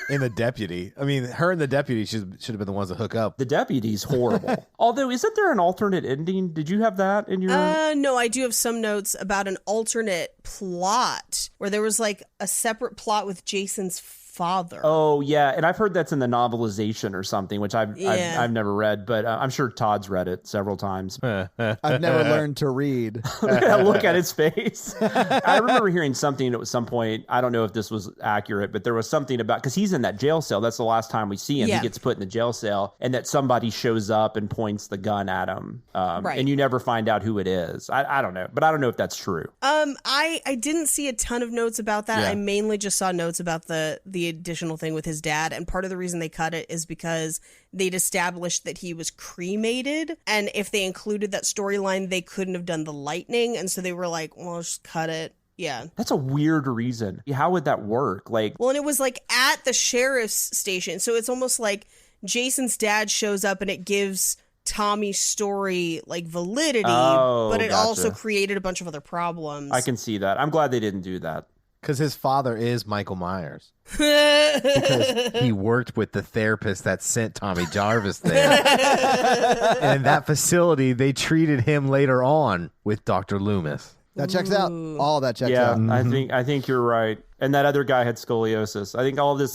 And the deputy. I mean, her and the deputy should have been the ones to hook up. The deputy's horrible. Although, isn't there an alternate ending? Did you have that in your... No, I do have some notes about an alternate plot where there was like a separate plot with Jason's father. Oh yeah, and I've heard that's in the novelization or something, which I've never read, but I'm sure Todd's read it several times. I've never learned to read. Look at his face. I remember hearing something at some point. I don't know if this was accurate, but there was something about because he's in that jail cell. That's the last time we see him. Yeah. He gets put in the jail cell, and that somebody shows up and points the gun at him, right. And you never find out who it is. I don't know, but I don't know if that's true. I didn't see a ton of notes about that. Yeah. I mainly just saw notes about the additional thing with his dad, and part of the reason they cut it is because they'd established that he was cremated, and if they included that storyline they couldn't have done the lightning, and so they were like, well, just cut it. Yeah. That's a weird reason. How would that work? Like, well, and it was like at the sheriff's station, so it's almost like Jason's dad shows up and it gives Tommy's story like validity, but it also created a bunch of other problems. I can see that. I'm glad they didn't do that. Because his father is Michael Myers. Because he worked with the therapist that sent Tommy Jarvis there. And in that facility, they treated him later on with Dr. Loomis. That checks out. All that checks out. Yeah, I think you're right. And that other guy had scoliosis. I think all this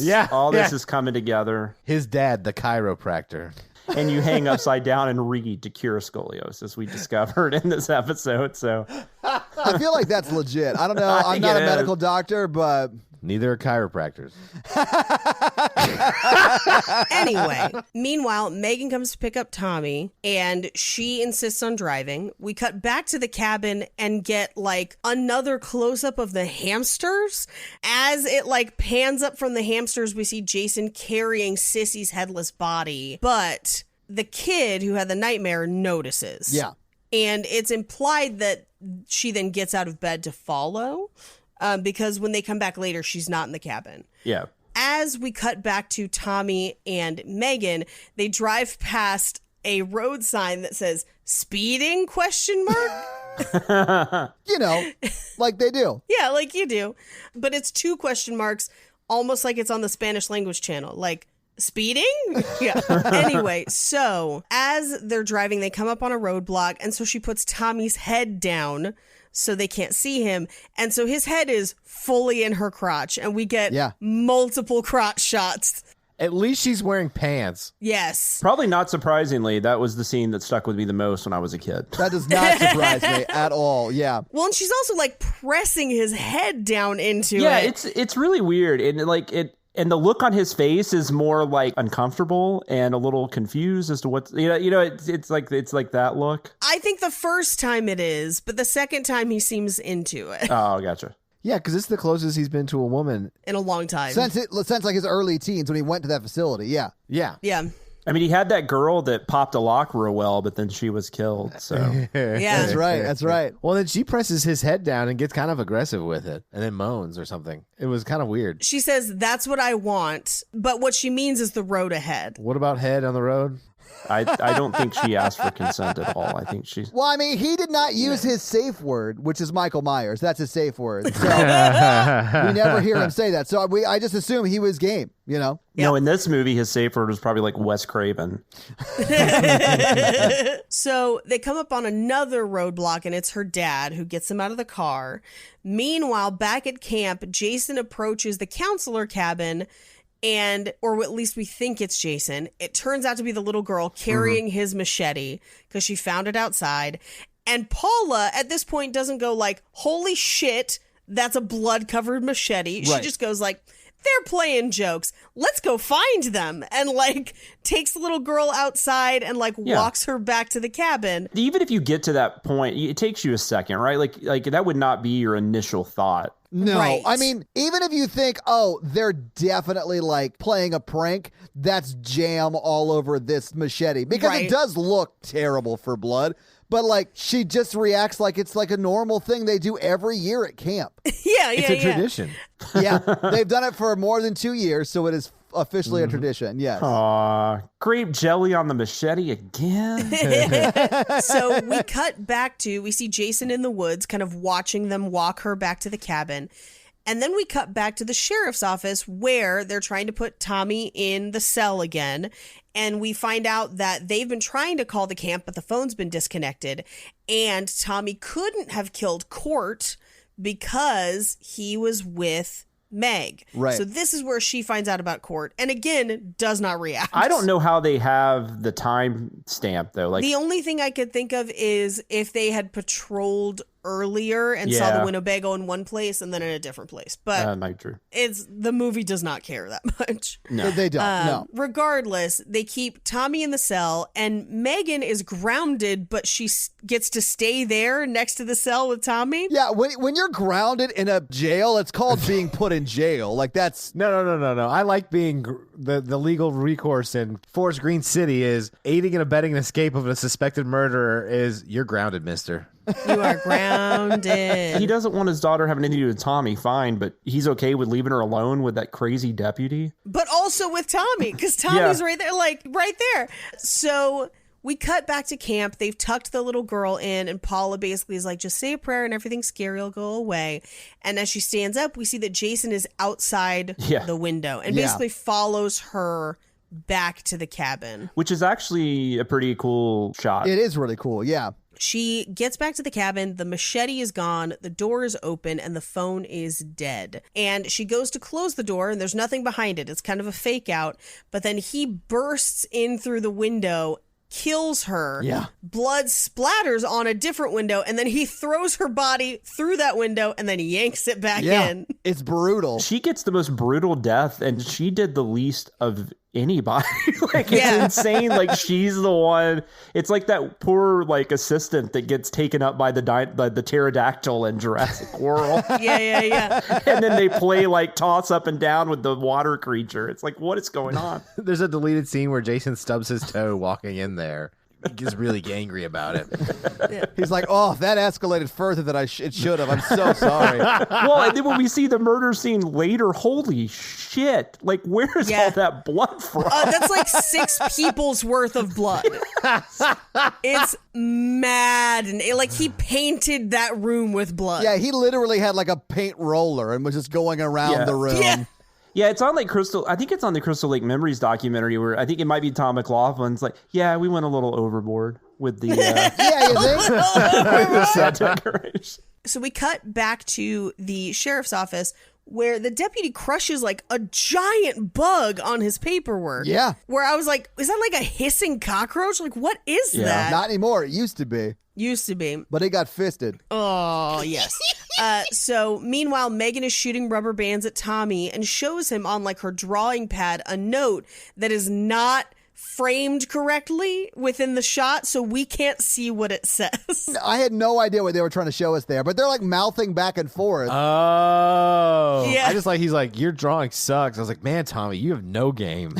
is coming together. His dad, the chiropractor. And you hang upside down and read to cure scoliosis, we discovered in this episode. So I feel like that's legit. I don't know. I'm not a medical doctor, but... Neither are chiropractors. Anyway, meanwhile, Megan comes to pick up Tommy and she insists on driving. We cut back to the cabin and get like another close up of the hamsters. As it like pans up from the hamsters, we see Jason carrying Sissy's headless body. But the kid who had the nightmare notices. Yeah. And it's implied that she then gets out of bed to follow. Because when they come back later, she's not in the cabin. Yeah. As we cut back to Tommy and Megan, they drive past a road sign that says "speeding?" ? You know, like they do. Yeah, like you do. But it's 2 question marks, almost like it's on the Spanish language channel. Like, speeding? Yeah. Anyway, so as they're driving, they come up on a roadblock. And so she puts Tommy's head down so they can't see him. And so his head is fully in her crotch. And we get multiple crotch shots. At least she's wearing pants. Yes. Probably not surprisingly, that was the scene that stuck with me the most when I was a kid. That does not surprise me at all. Yeah. Well, and she's also like pressing his head down into it. Yeah, it's really weird. And like and the look on his face is more like uncomfortable and a little confused as to what's it's like that look. I think the first time it is, but the second time he seems into it. Oh, gotcha. Yeah, because it's the closest he's been to a woman in a long time. Since like his early teens when he went to that facility. Yeah. Yeah. Yeah. I mean, he had that girl that popped a lock real well, but then she was killed. So Yeah. That's right. That's right. Well, then she presses his head down and gets kind of aggressive with it and then moans or something. It was kind of weird. She says, that's what I want. But what she means is the road ahead. What about head on the road? I don't think she asked for consent at all. I think she's. Well, I mean, he did not use his safe word, which is Michael Myers. That's his safe word. So we never hear him say that. So I just assume he was game, you know? No, in this movie, his safe word was probably like Wes Craven. So they come up on another roadblock, and it's her dad who gets them out of the car. Meanwhile, back at camp, Jason approaches the counselor cabin, or at least we think it's Jason. It turns out to be the little girl carrying his machete because she found it outside. And Paula, at this point, doesn't go like, holy shit, that's a blood-covered machete. She Right. just goes like, they're playing jokes. Let's go find them. And like takes the little girl outside and like walks her back to the cabin. Even if you get to that point, it takes you a second, right? Like that would not be your initial thought. No, Right. I mean, even if you think, oh, they're definitely like playing a prank, that's jam all over this machete because Right. it does look terrible for blood. But like she just reacts like it's like a normal thing they do every year at camp. Yeah, It's a tradition. Yeah, they've done it for more than 2 years, so it is officially a tradition. Yes. Aw, grape jelly on the machete again? So we cut back to, we see Jason in the woods kind of watching them walk her back to the cabin. And then we cut back to the sheriff's office where they're trying to put Tommy in the cell again. And we find out that they've been trying to call the camp, but the phone's been disconnected. And Tommy couldn't have killed Court because he was with Meg. Right. So this is where she finds out about Court. And again, does not react. I don't know how they have the time stamp, though. Like, The only thing I could think of is if they had patrolled earlier and saw the Winnebago in one place and then in a different place. But might be true. the movie does not care that much. No. They don't. No. Regardless, they keep Tommy in the cell and Megan is grounded, but she gets to stay there next to the cell with Tommy. Yeah, when you're grounded in a jail, it's called being put in jail. Like that's No. I like being the legal recourse in Forest Green City is aiding and abetting an escape of a suspected murderer is you're grounded, mister. You are grounded. He doesn't want his daughter having anything to do with Tommy, fine, but he's okay with leaving her alone with that crazy deputy. But also with Tommy, because Tommy's right there, like right there. So we cut back to camp. They've tucked the little girl in, and Paula basically is like, just say a prayer and everything scary will go away. And as she stands up, we see that Jason is outside the window and basically follows her back to the cabin. Which is actually a pretty cool shot. it is really cool. Yeah. She gets back to the cabin, the machete is gone, the door is open, and the phone is dead. And she goes to close the door, and there's nothing behind it. It's kind of a fake out. But then he bursts in through the window, kills her. Yeah. Blood splatters on a different window, and then he throws her body through that window and then yanks it back in. It's brutal. She gets the most brutal death, and she did the least of anybody. Like, it's insane. Like, she's the one. It's like that poor like assistant that gets taken up by the pterodactyl in Jurassic World. Yeah. And then they play like toss up and down with the water creature. It's like, what is going on? There's a deleted scene where Jason stubs his toe walking in there. He gets really angry about it. He's like, oh, that escalated further than it should have. I'm so sorry. Well, and then when we see the murder scene later, holy shit. Like, where's all that blood from? That's like 6 people's worth of blood. It's mad. And like he painted that room with blood. Yeah, he literally had like a paint roller and was just going around the room. Yeah. Yeah, it's on like I think it's on the Crystal Lake Memories documentary where I think it might be Tom McLaughlin's like, yeah, we went a little overboard with the Yeah, you think? with the set decoration. So we cut back to the sheriff's office where the deputy crushes like a giant bug on his paperwork. Yeah. Where I was like, is that like a hissing cockroach? Like, what is that? Not anymore. It used to be. Used to be. But it got fisted. Oh, yes. So meanwhile, Megan is shooting rubber bands at Tommy and shows him on like her drawing pad a note that is not framed correctly within the shot, so we can't see what it says. I had no idea what they were trying to show us there, but they're like mouthing back and forth. Oh. Yeah. I just like, he's like, your drawing sucks. I was like, man, Tommy, you have no game.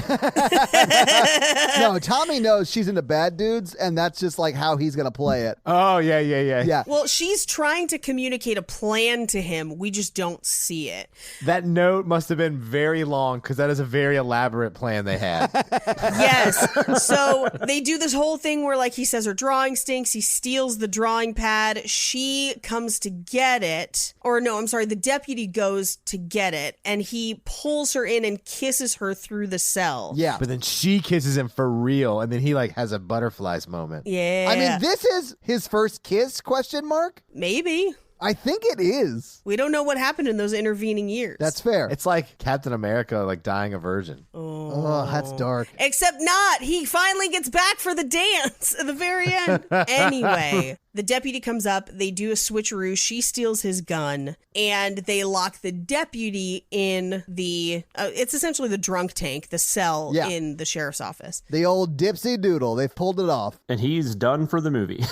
No, Tommy knows she's into bad dudes, and that's just like how he's going to play it. Oh, yeah. Yeah. Well, she's trying to communicate a plan to him. We just don't see it. That note must have been very long because that is a very elaborate plan they had. Yes. So they do this whole thing where, like, he says her drawing stinks. He steals the drawing pad. She comes to get it. Or no, I'm sorry. The deputy goes to get it, and he pulls her in and kisses her through the cell. Yeah. But then she kisses him for real, and then he like has a butterflies moment. Yeah. I mean, this is his first kiss, question mark? Maybe. I think it is. We don't know what happened in those intervening years. That's fair. It's like Captain America like dying a virgin. Oh, that's dark. Except not. He finally gets back for the dance at the very end. Anyway, the deputy comes up. They do a switcheroo. She steals his gun, and they lock the deputy in the, it's essentially the drunk tank, the cell in the sheriff's office. The old dipsy doodle. They've pulled it off. And he's done for the movie.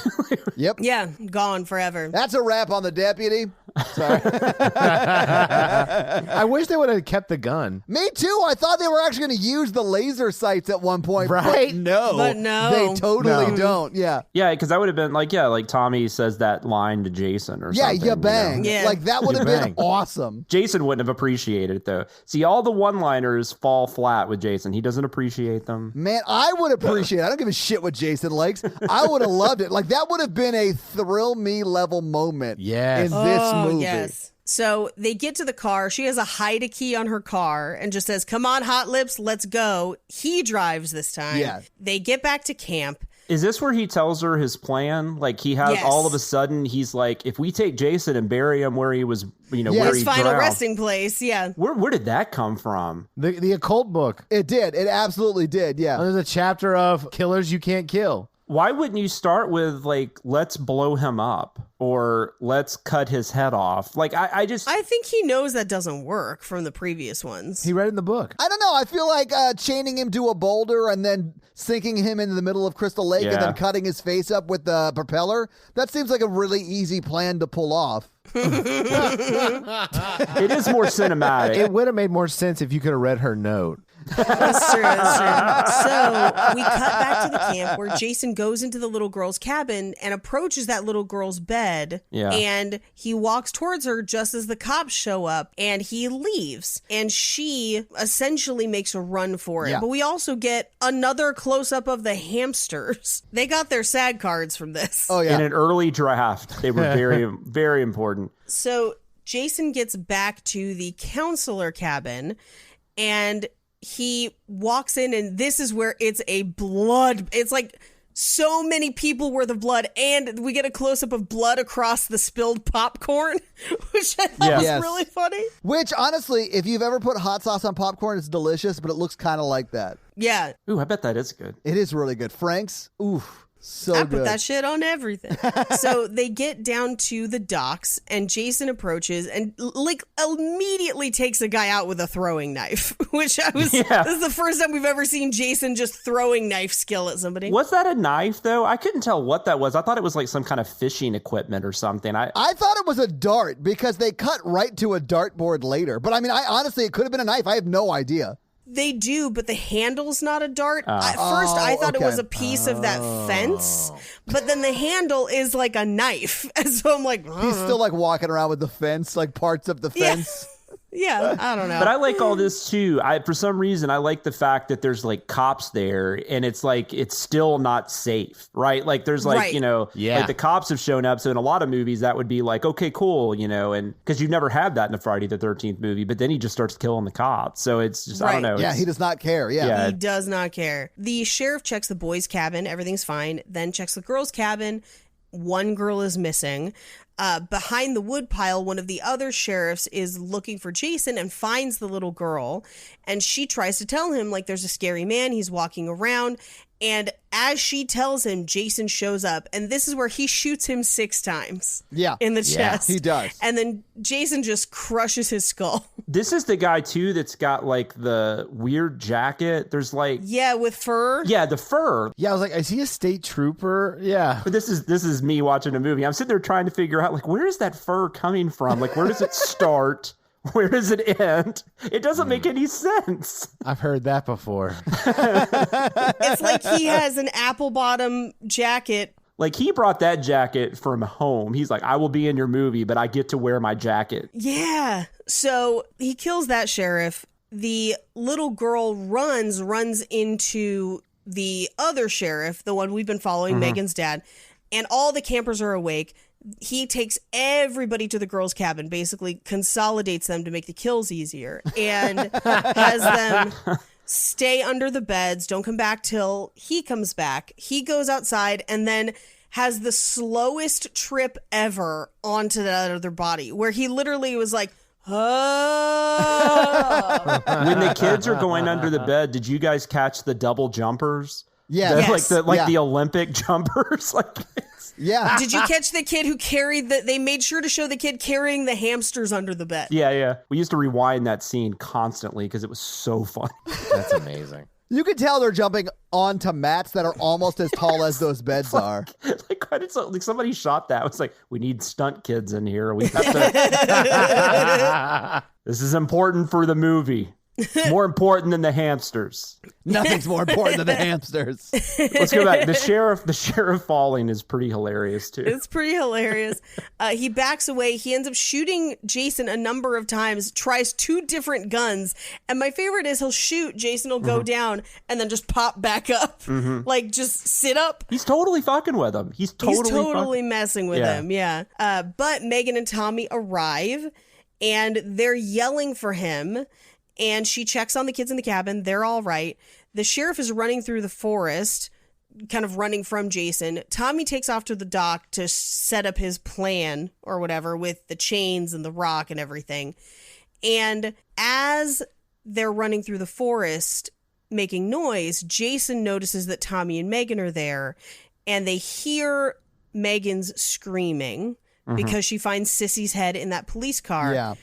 Yep. Yeah, gone forever. That's a wrap on the deputy. Sorry. I wish they would have kept the gun. Me too. I thought they were actually going to use the laser sights at one point. Right? But no. But no. They totally No. don't. Yeah. Yeah, because I would have been like Tommy says that line to Jason or Yeah, something. you bang. Yeah. Like, that would have You been bang. awesome. Jason wouldn't have appreciated it, though. See, all the one-liners fall flat with Jason. He doesn't appreciate them. Man, I would appreciate it. I don't give a shit what Jason likes. I would have loved it. Like, that would have been a thrill me level moment Yes. in this movie. Yes. So they get to the car. She has a hide-a-key on her car and just says, "Come on, Hot Lips, let's go." He drives this time. Yeah. They get back to camp. Is this where he tells her his plan? Like, he has Yes. all of a sudden, he's like, if we take Jason and bury him where he was, Yeah. where His he final drowned. resting place. Yeah. Where did that come from? The occult book. It did. It absolutely did. Yeah. There's a chapter of killers you can't kill. Why wouldn't you start with, like, let's blow him up or let's cut his head off? Like, I just... I think he knows that doesn't work from the previous ones. He read it in the book. I don't know. I feel like chaining him to a boulder and then sinking him into the middle of Crystal Lake and Yeah. then cutting his face up with the propeller. That seems like a really easy plan to pull off. It is more cinematic. It would have made more sense if you could have read her note. That's true. That's true. So we cut back to the camp where Jason goes into the little girl's cabin and approaches that little girl's bed. Yeah. And he walks towards her just as the cops show up, and he leaves. And she essentially makes a run for it. Yeah. But we also get another close up of the hamsters. They got their SAG cards from this. Oh, yeah. In an early draft, they were very, very important. So Jason gets back to the counselor cabin, and he walks in, and this is where it's like so many people worth of blood, and we get a close-up of blood across the spilled popcorn, which I thought was Yes. really funny. Which, honestly, if you've ever put hot sauce on popcorn, it's delicious, but it looks kind of like that. Yeah, Ooh, I bet that is good. It is really good. Frank's, oof. So I good. put that shit on everything. So they get down to the docks, and Jason approaches and like immediately takes a guy out with a throwing knife, which this is the first time we've ever seen Jason just throwing knife skill at somebody. Was that a knife, though? I couldn't tell what that was. I thought it was like some kind of fishing equipment or something. I thought it was a dart because they cut right to a dartboard later. But I mean, honestly, it could have been a knife. I have no idea. They do, but the handle's not a dart. At first, I thought it was a piece of that fence, but then the handle is like a knife. And so I'm like, He's still like walking around with the fence, like parts of the fence. yeah, I don't know. But I like all this too. For some reason, I like the fact that there's like cops there, and it's like it's still not safe, right? Like there's like Right. like the cops have shown up. So in a lot of movies, that would be like, okay, cool, and because you've never had that in a Friday the 13th movie. But then he just starts killing the cops. So it's just I don't Right. know. Yeah, It's- he does not care. Yeah. He does not care. The sheriff checks the boys' cabin. Everything's fine. Then checks the girls' cabin. One girl is missing. Behind the woodpile, one of the other sheriffs is looking for Jason and finds the little girl. And she tries to tell him, like, there's a scary man. He's walking around. And as she tells him, Jason shows up. And this is where he shoots him 6 times. Yeah. In the chest. he does. And then Jason just crushes his skull. This is the guy too that's got like the weird jacket. There's like Yeah, with fur. yeah, the fur. Yeah, I was like, is he a state trooper? Yeah. But this is me watching a movie. I'm sitting there trying to figure out like where is that fur coming from? Like where does it start? Where does it end? It doesn't make any sense. I've heard that before. It's like he has an apple bottom jacket. Like he brought that jacket from home. He's like, I will be in your movie, but I get to wear my jacket. Yeah. So he kills that sheriff. The little girl runs into the other sheriff, the one we've been following, Megan's dad, and all the campers are awake. He takes everybody to the girls' cabin, basically consolidates them to make the kills easier, and has them stay under the beds, don't come back till he comes back. He goes outside and then has the slowest trip ever onto that other body, where he literally was like, oh. When the kids are going under the bed, did you guys catch the double jumpers? Yeah. Yes. The Olympic jumpers? Like Yeah. Did you catch the kid who carried they made sure to show the kid carrying the hamsters under the bed. Yeah. We used to rewind that scene constantly because it was so fun. That's amazing. You can tell they're jumping onto mats that are almost as tall as those beds are. Like somebody shot that. It's like, we need stunt kids in here. We have to. This is important for the movie. More important than the hamsters. Nothing's more important than the hamsters. Let's go back. The sheriff falling is pretty hilarious too. It's pretty hilarious. He backs away. He ends up shooting Jason a number of times, tries 2 different guns. And my favorite is he'll shoot, Jason will go down and then just pop back up. Like just sit up. He's totally fucking with him. He's totally messing with him. Yeah. But Megan and Tommy arrive and they're yelling for him. And she checks on the kids in the cabin. They're all right. The sheriff is running through the forest, kind of running from Jason. Tommy takes off to the dock to set up his plan or whatever with the chains and the rock and everything. And as they're running through the forest, making noise, Jason notices that Tommy and Megan are there. And they hear Megan's screaming because she finds Sissy's head in that police car. Yeah.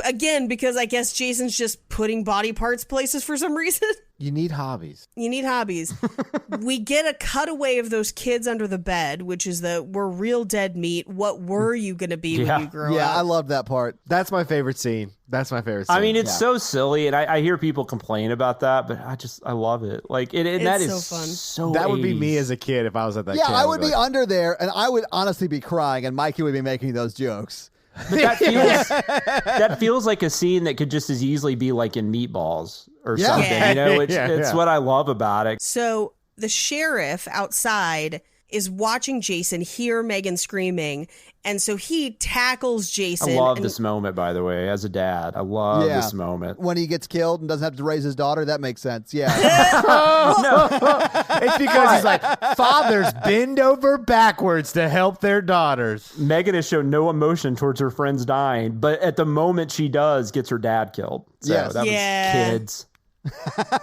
Again, because I guess Jason's just putting body parts places for some reason. You need hobbies. You need hobbies. We get a cutaway of those kids under the bed, which is we're real dead meat. What were you going to be when you grow up? Yeah, I love that part. That's my favorite scene. I mean, it's so silly, and I hear people complain about that, but I love it. Like, that is so fun. So that would be 80s. me as a kid if I was at that. Yeah, camp. I would be under there, and I would honestly be crying, and Mikey would be making those jokes. But that feels like a scene that could just as easily be like in Meatballs or something. Yeah. You know, it's what I love about it. So the sheriff outside is watching Jason hear Megan screaming, and so he tackles Jason. I love this moment, by the way, as a dad. I love this moment. When he gets killed and doesn't have to raise his daughter, that makes sense. Yeah. It's because he's like, fathers bend over backwards to help their daughters. Megan has shown no emotion towards her friends dying, but at the moment she does, gets her dad killed. So Yes. that was kids.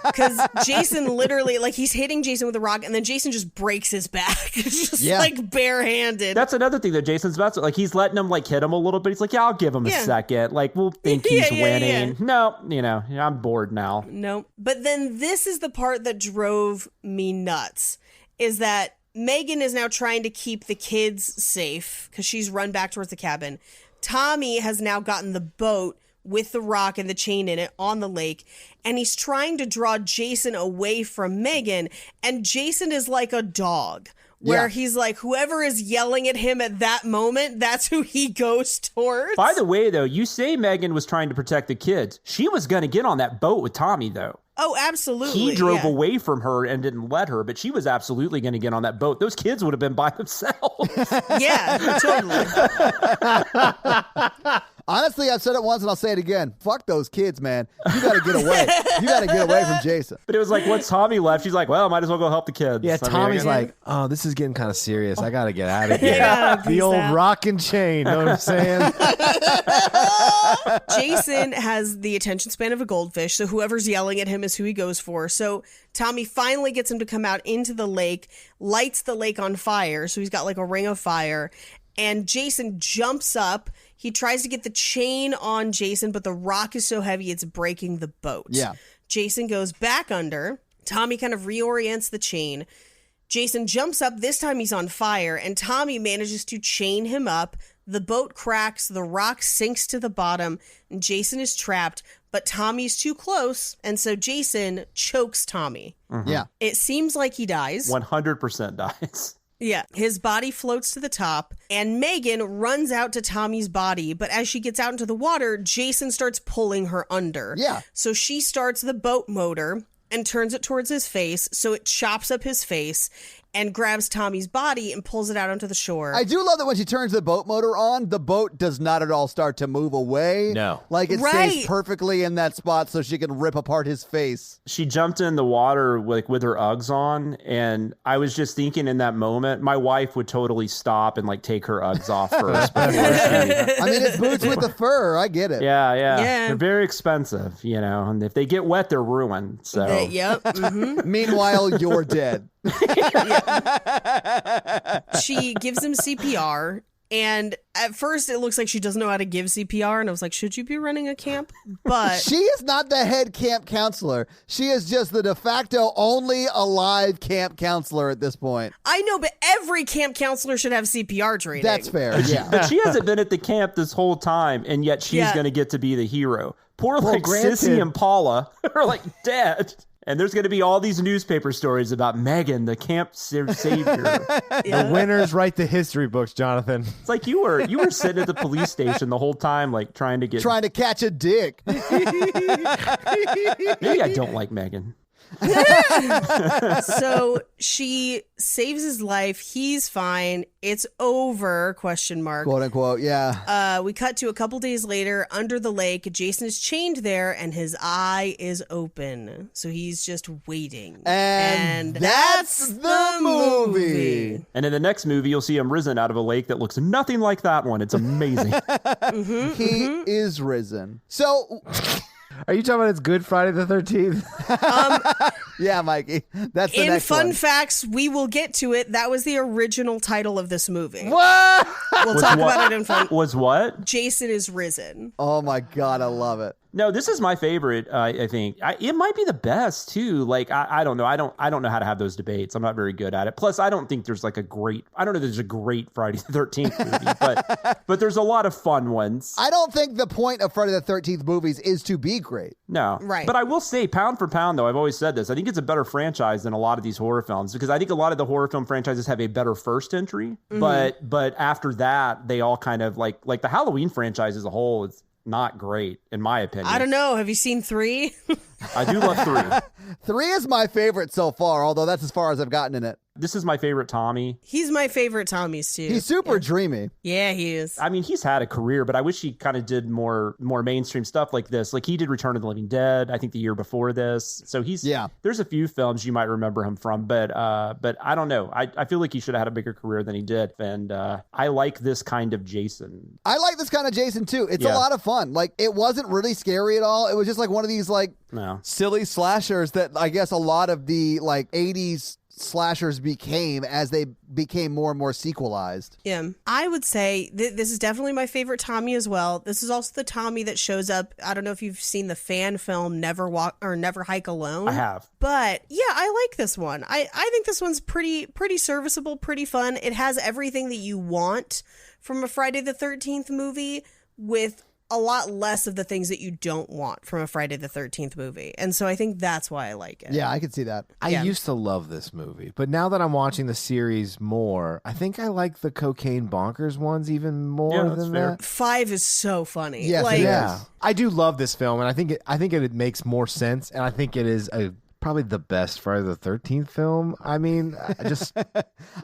Because Jason literally, like, he's hitting Jason with a rock, and then Jason just breaks his back. It's just like barehanded. That's another thing that Jason's about to, like, he's letting him like hit him a little bit. He's like, yeah, I'll give him a second. Like, we'll think he's winning. No, I'm bored now. No. But then this is the part that drove me nuts, is that Megan is now trying to keep the kids safe because she's run back towards the cabin. Tommy has now gotten the boat with the rock and the chain in it on the lake, and he's trying to draw Jason away from Megan, and Jason is like a dog, where he's like, whoever is yelling at him at that moment, that's who he goes towards. By the way, though, you say Megan was trying to protect the kids. She was going to get on that boat with Tommy, though. Oh, absolutely. He drove away from her and didn't let her, but she was absolutely going to get on that boat. Those kids would have been by themselves. Yeah, totally. Honestly, I've said it once and I'll say it again. Fuck those kids, man. You got to get away. You got to get away from Jason. But it was like, once Tommy left, she's like, well, might as well go help the kids. Yeah, Tommy's like, oh, this is getting kind of serious. I got to get out of here. The old rock and chain, know what I'm saying? Jason has the attention span of a goldfish, so whoever's yelling at him is who he goes for. So Tommy finally gets him to come out into the lake, lights the lake on fire, so he's got like a ring of fire, and Jason jumps up. He tries to get the chain on Jason, but the rock is so heavy it's breaking the boat. Yeah. Jason goes back under. Tommy kind of reorients the chain. Jason jumps up. This time he's on fire, and Tommy manages to chain him up. The boat cracks, the rock sinks to the bottom, and Jason is trapped, but Tommy's too close, and so Jason chokes Tommy. Yeah. It seems like he dies. 100% dies. Yeah, his body floats to the top, and Megan runs out to Tommy's body, but as she gets out into the water, Jason starts pulling her under. Yeah. So she starts the boat motor and turns it towards his face, so it chops up his face and grabs Tommy's body and pulls it out onto the shore. I do love that when she turns the boat motor on, the boat does not at all start to move away. No. Like it Right. stays perfectly in that spot so she can rip apart his face. She jumped in the water with her Uggs on, and I was just thinking in that moment, my wife would totally stop and like take her Uggs off first. before she- I mean, it's boots with the fur. I get it. yeah. Yeah. They're very expensive, and if they get wet, they're ruined. So Yep. mhm. Meanwhile, you're dead. She gives him CPR, and at first it looks like she doesn't know how to give CPR, and I was like, should you be running a camp? But She is not the head camp counselor. She is just the de facto only alive camp counselor at this point. I know, but every camp counselor should have CPR training. That's fair. Yeah. But she hasn't been at the camp this whole time, and yet she's Yeah. going to get to be the hero. Poor granted. Sissy and Paula are like dead. And there's going to be all these newspaper stories about Megan, the camp savior. The winners write the history books, Jonathan. It's like you were sitting at the police station the whole time, like trying to catch a dick. Maybe I don't like Megan. So she saves his life. He's fine. It's over, ? Quote unquote. Yeah. We cut to a couple days later under the lake. Jason is chained there and his eye is open. So he's just waiting. And that's the movie. And in the next movie, you'll see him risen out of a lake that looks nothing like that one. It's amazing. He is risen. So, Are you talking about it's Good Friday the 13th? yeah, Mikey. That's the In next fun one. facts, we will get to it. That was the original title of this movie. What? We'll talk about it in fun. Was what? Jason is risen. Oh my God, I love it. No, this is my favorite. I think it might be the best too. Like I don't know. I don't know how to have those debates. I'm not very good at it. Plus, I don't think there's like a great. I don't know. There's a great Friday the 13th movie, but there's a lot of fun ones. I don't think the point of Friday the 13th movies is to be great. No, Right. But I will say, pound for pound, though, I've always said this. I think it's a better franchise than a lot of these horror films because I think a lot of the horror film franchises have a better first entry, but after that, they all kind of like the Halloween franchise as a whole. It's not great, in my opinion. I don't know. Have you seen 3? I do love 3. 3 is my favorite so far, although that's as far as I've gotten in it. This is my favorite Tommy. He's my favorite Tommy's too. He's super dreamy. Yeah, he is. I mean, he's had a career, but I wish he kind of did more mainstream stuff like this. Like he did Return of the Living Dead, I think the year before this. So there's a few films you might remember him from, but I don't know. I feel like he should have had a bigger career than he did. And I like this kind of Jason. I like this kind of Jason too. It's Yeah. a lot of fun. Like it wasn't really scary at all. It was just like one of these like No. silly slashers that I guess a lot of the like 80s slashers became as they became more and more sequelized. Yeah. I would say this is definitely my favorite Tommy as well. This is also the Tommy that shows up. I don't know if you've seen the fan film Never Hike Alone. I have. But yeah, I like this one. I think this one's pretty serviceable, pretty fun. It has everything that you want from a Friday the 13th movie with a lot less of the things that you don't want from a Friday the 13th movie. And so I think that's why I like it. Yeah, I could see that. I used to love this movie, but now that I'm watching the series more, I think I like the Cocaine Bonkers ones even more Yeah, that's than fair. that. 5 is so funny. Yes, like, it Yeah, is. I do love this film, and I think it makes more sense, and I think it is probably the best Friday the 13th film. I mean, I just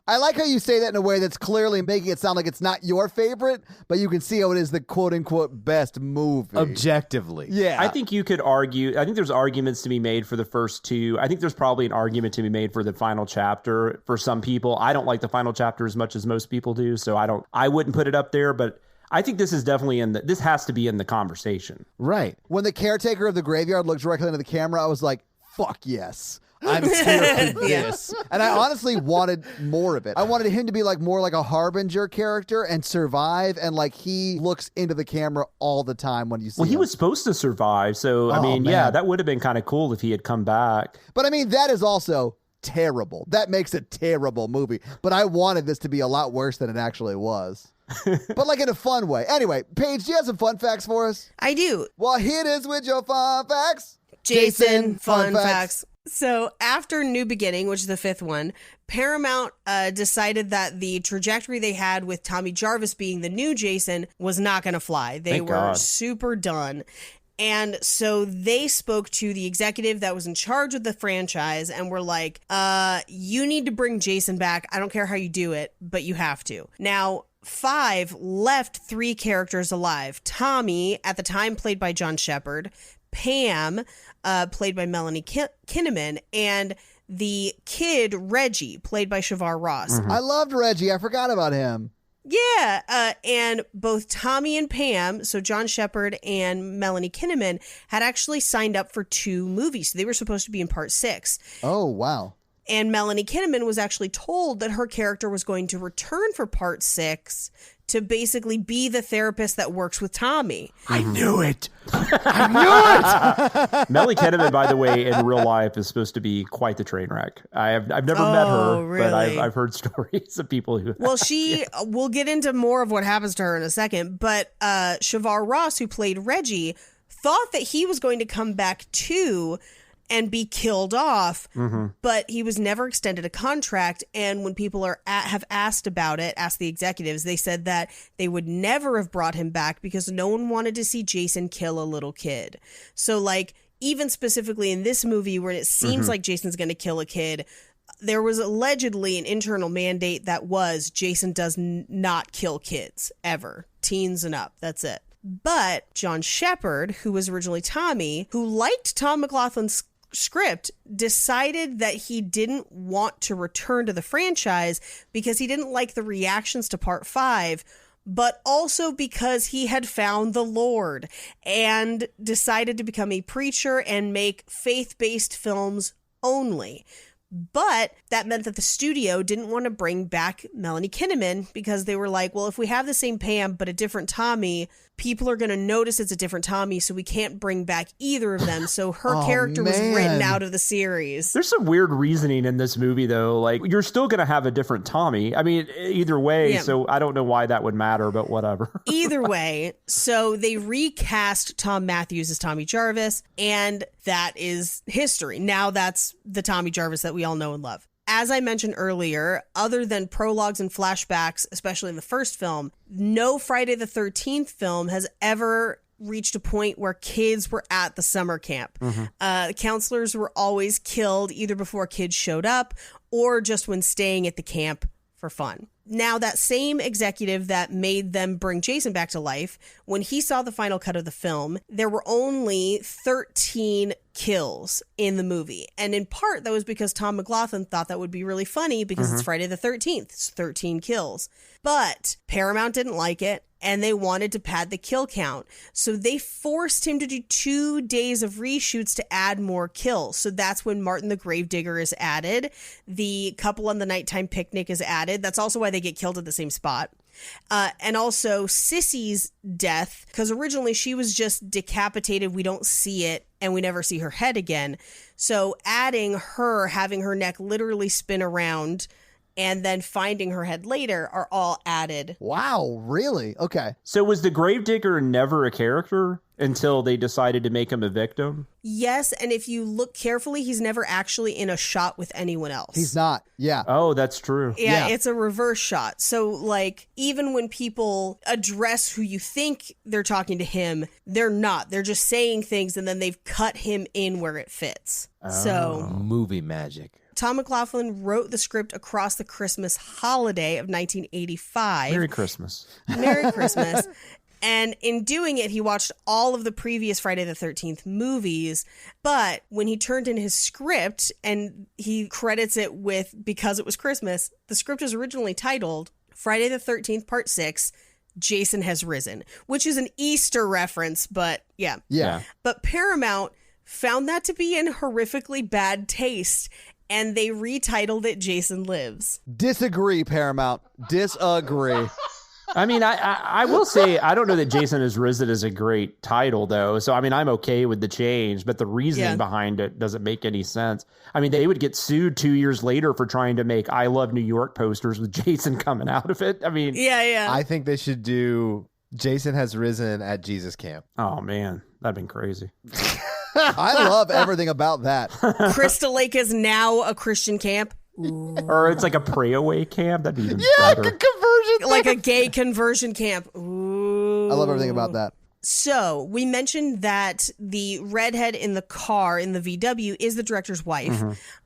I like how you say that in a way that's clearly making it sound like it's not your favorite, but you can see how it is the quote unquote best movie. objectively. Yeah. I think you could argue. I think there's arguments to be made for the first two. I think there's probably an argument to be made for the final chapter for some people. I don't like the final chapter as much as most people do, so I wouldn't put it up there, but I think this is definitely this has to be in the conversation. Right. When the caretaker of the graveyard looked directly into the camera, I was like, fuck yes. I'm here for this. And I honestly wanted more of it. I wanted him to be like more like a harbinger character and survive. And like he looks into the camera all the time when you see Well, he him. was supposed to survive. So, I mean, man. yeah, that would have been kind of cool if he had come back. But I mean, that is also terrible. That makes a terrible movie. But I wanted this to be a lot worse than it actually was. But like in a fun way. Anyway, Paige, do you have some fun facts for us? I do. Well, here it is with your fun facts. Jason, fun facts. So after New Beginning, which is the fifth one, Paramount decided that the trajectory they had with Tommy Jarvis being the new Jason was not going to fly. They Thank were God. super done. And so they spoke to the executive that was in charge of the franchise and were like, you need to bring Jason back. I don't care how you do it, but you have to. Now, 5 left 3 characters alive. Tommy, at the time played by John Shepherd, Pam, played by Melanie Kinnaman, and the kid, Reggie, played by Shavar Ross. I loved Reggie. I forgot about him. Yeah, and both Tommy and Pam, so John Shepherd and Melanie Kinnaman, had actually signed up for 2 movies. So they were supposed to be in part 6. Oh, wow. And Melanie Kinnaman was actually told that her character was going to return for part 6 to basically be the therapist that works with Tommy. I knew it. Melanie Kinnaman, by the way, in real life is supposed to be quite the train wreck. I've never met her, but really? I've heard stories of people who. Well, we'll get into more of what happens to her in a second, but Shavar Ross, who played Reggie, thought that he was going to come back too and be killed off, but he was never extended a contract. And when people have asked about it, asked the executives, they said that they would never have brought him back because no one wanted to see Jason kill a little kid. So like, even specifically in this movie where it seems like Jason's going to kill a kid, there was allegedly an internal mandate that was Jason does not kill kids ever, teens and up. That's it. But John Shepherd, who was originally Tommy, who liked Tom McLaughlin's script, decided that he didn't want to return to the franchise because he didn't like the reactions to part 5, but also because he had found the Lord and decided to become a preacher and make faith-based films only. But that meant that the studio didn't want to bring back Melanie Kinnaman because they were like, well, if we have the same Pam but a different Tommy, people are going to notice it's a different Tommy, so we can't bring back either of them. So her character was written out of the series. There's some weird reasoning in this movie, though. Like, you're still going to have a different Tommy. I mean, either way, so I don't know why that would matter, but whatever. Either way, so they recast Tom Matthews as Tommy Jarvis, and that is history. Now that's the Tommy Jarvis that we all know and love. As I mentioned earlier, other than prologues and flashbacks, especially in the first film, no Friday the 13th film has ever reached a point where kids were at the summer camp. Counselors were always killed either before kids showed up or just when staying at the camp for fun. Now, that same executive that made them bring Jason back to life, when he saw the final cut of the film, there were only 13 kills in the movie. And in part, that was because Tom McLaughlin thought that would be really funny because it's Friday the 13th. It's 13 kills. But Paramount didn't like it, and they wanted to pad the kill count. So they forced him to do 2 days of reshoots to add more kills. So that's when Martin the Gravedigger is added. The couple on the nighttime picnic is added. That's also why they get killed at the same spot. And also Sissy's death, because originally she was just decapitated. We don't see it, and we never see her head again. So adding her, having her neck literally spin around, and then finding her head later are all added. Wow, really? Okay. So was the Gravedigger never a character until they decided to make him a victim? Yes, and if you look carefully, he's never actually in a shot with anyone else. He's not. Yeah. Oh, that's true. Yeah, it's a reverse shot. So, like, even when people address who you think they're talking to him, they're not. They're just saying things, and then they've cut him in where it fits. So, Movie magic. Tom McLaughlin wrote the script across the Christmas holiday of 1985. Merry Christmas. Merry Christmas. And in doing it, he watched all of the previous Friday the 13th movies. But when he turned in his script, and he credits it with because it was Christmas, the script is originally titled Friday the 13th Part 6, Jason Has Risen, which is an Easter reference, but yeah. Yeah. But Paramount found that to be in horrifically bad taste, and they retitled it Jason Lives. Disagree, Paramount. Disagree. I mean, I will say, I don't know that Jason Has Risen is a great title, though. So, I mean, I'm okay with the change, but the reasoning behind it doesn't make any sense. I mean, they would get sued 2 years later for trying to make I Love New York posters with Jason coming out of it. I mean, I think they should do Jason Has Risen at Jesus Camp. Oh, man, that'd been crazy. I love everything about that. Crystal Lake is now a Christian camp. Ooh. Or it's like a pray away camp. That'd be even better. Like a conversion, like a gay conversion camp. Ooh. I love everything about that. So we mentioned that the redhead in the car in the VW is the director's wife,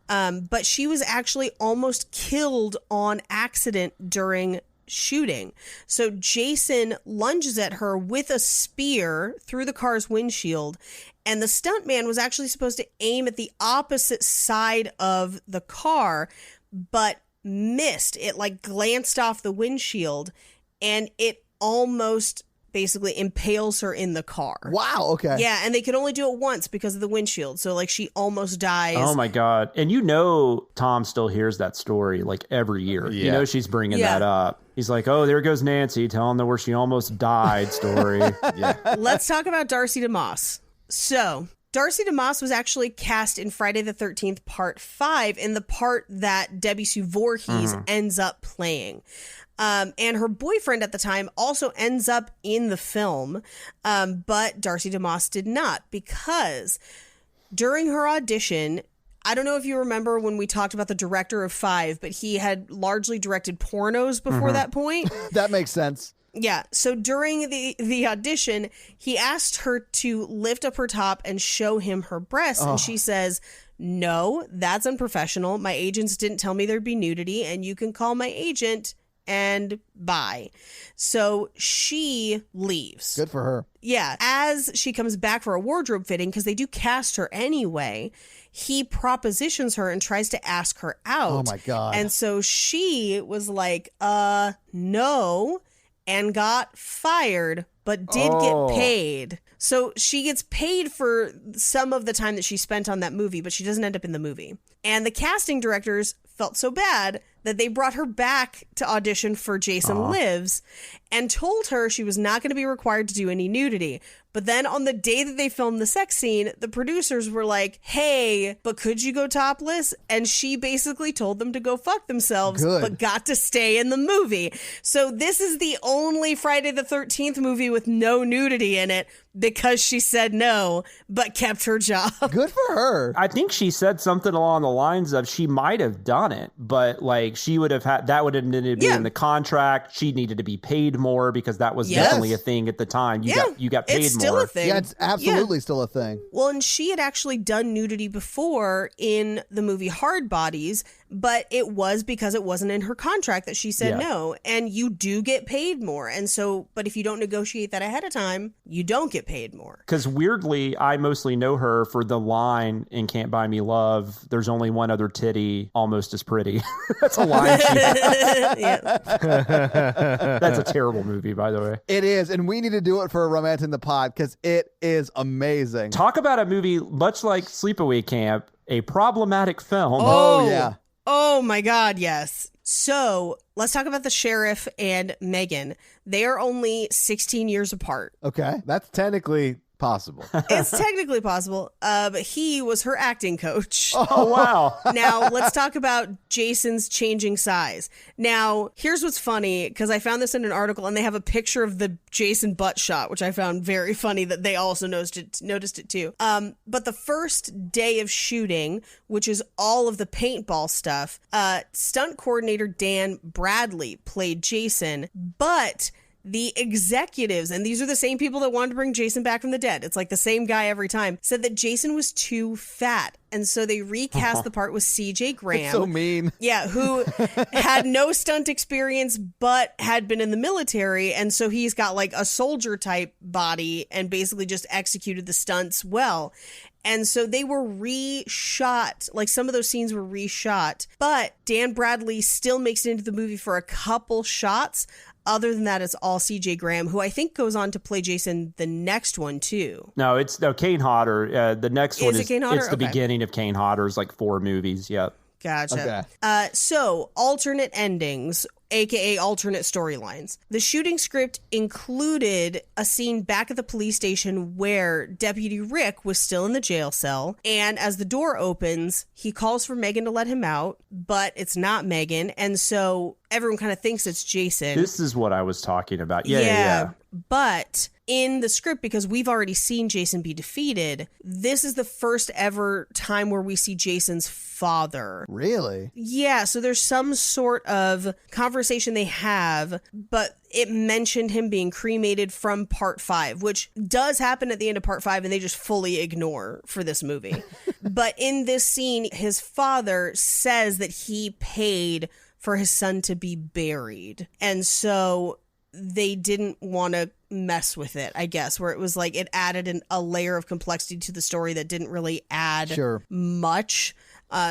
but she was actually almost killed on accident during shooting. So Jason lunges at her with a spear through the car's windshield, and the stuntman was actually supposed to aim at the opposite side of the car, but missed. It like glanced off the windshield, and it almost basically impales her in the car. Wow, okay. Yeah, and they could only do it once because of the windshield. So like she almost dies. Oh my God. And you know Tom still hears that story like every year. Yeah. You know she's bringing that up. He's like, oh, there goes Nancy telling them where she almost died story. Let's talk about Darcy DeMoss. So Darcy DeMoss was actually cast in Friday the 13th Part 5 in the part that Debbie Sue Voorhees ends up playing. And her boyfriend at the time also ends up in the film, but Darcy DeMoss did not, because during her audition, I don't know if you remember when we talked about the director of 5, but he had largely directed pornos before that point. That makes sense. Yeah. So during the audition, he asked her to lift up her top and show him her breasts. And she says, no, that's unprofessional. My agents didn't tell me there'd be nudity, and you can call my agent, and bye. So she leaves. Good for her. Yeah. As she comes back for a wardrobe fitting, because they do cast her anyway, he propositions her and tries to ask her out. Oh my God. And so she was like, no, and got fired, but did get paid. So she gets paid for some of the time that she spent on that movie, but she doesn't end up in the movie. And the casting directors felt so bad that they brought her back to audition for Jason Lives and told her she was not going to be required to do any nudity. But then on the day that they filmed the sex scene, the producers were like, hey, but could you go topless? And she basically told them to go fuck themselves, but got to stay in the movie. So this is the only Friday the 13th movie with no nudity in it because she said no, but kept her job. Good for her. I think she said something along the lines of she might have done it, but like she would have had, that would have needed to be in the contract. She needed to be paid more because that was definitely a thing at the time. You got paid it's more. Still a thing. Yeah, it's absolutely still a thing. Well, and she had actually done nudity before in the movie Hard Bodies, but it was because it wasn't in her contract that she said no. And you do get paid more. And so, but if you don't negotiate that ahead of time, you don't get paid more. Because weirdly, I mostly know her for the line in Can't Buy Me Love, there's only one other titty almost as pretty. That's a line. That's a terrible movie, by the way. It is. And we need to do it for a Romance in the Pod because it is amazing. Talk about a movie much like Sleepaway Camp, a problematic film. Oh yeah. Oh my God, yes. So let's talk about the sheriff and Megan. They are only 16 years apart. Okay. That's technically possible. It's technically possible, but he was her acting coach. Oh, wow. Now, let's talk about Jason's changing size. Now, here's what's funny, because I found this in an article, and they have a picture of the Jason butt shot, which I found very funny that they also noticed it too. But the first day of shooting, which is all of the paintball stuff, stunt coordinator Dan Bradley played Jason, but the executives, and these are the same people that wanted to bring Jason back from the dead, it's like the same guy every time, said that Jason was too fat. And so they recast the part with CJ Graham. It's so mean. Yeah, who had no stunt experience, but had been in the military. And so he's got like a soldier type body and basically just executed the stunts well. And so they were reshot, like some of those scenes were reshot, but Dan Bradley still makes it into the movie for a couple shots. other than that, it's all CJ Graham, who I think goes on to play Jason the next one too. No, Kane Hodder. The next one Is it Kane Hodder? It's the Okay. beginning of Kane Hodder's like 4 movies. Yep. Gotcha. Okay. So alternate endings, aka alternate storylines. The shooting script included a scene back at the police station where Deputy Rick was still in the jail cell, and as the door opens, he calls for Megan to let him out, but it's not Megan, and so everyone kind of thinks it's Jason. This is what I was talking about. Yeah. But in the script, because we've already seen Jason be defeated, this is the first ever time where we see Jason's father. Really? Yeah, so there's some sort of conversation they have, but it mentioned him being cremated from part 5, which does happen at the end of part 5, and they just fully ignore for this movie. But in this scene, his father says that he paid for his son to be buried. And so they didn't want to mess with it, I guess, where it was like it added a layer of complexity to the story that didn't really add much.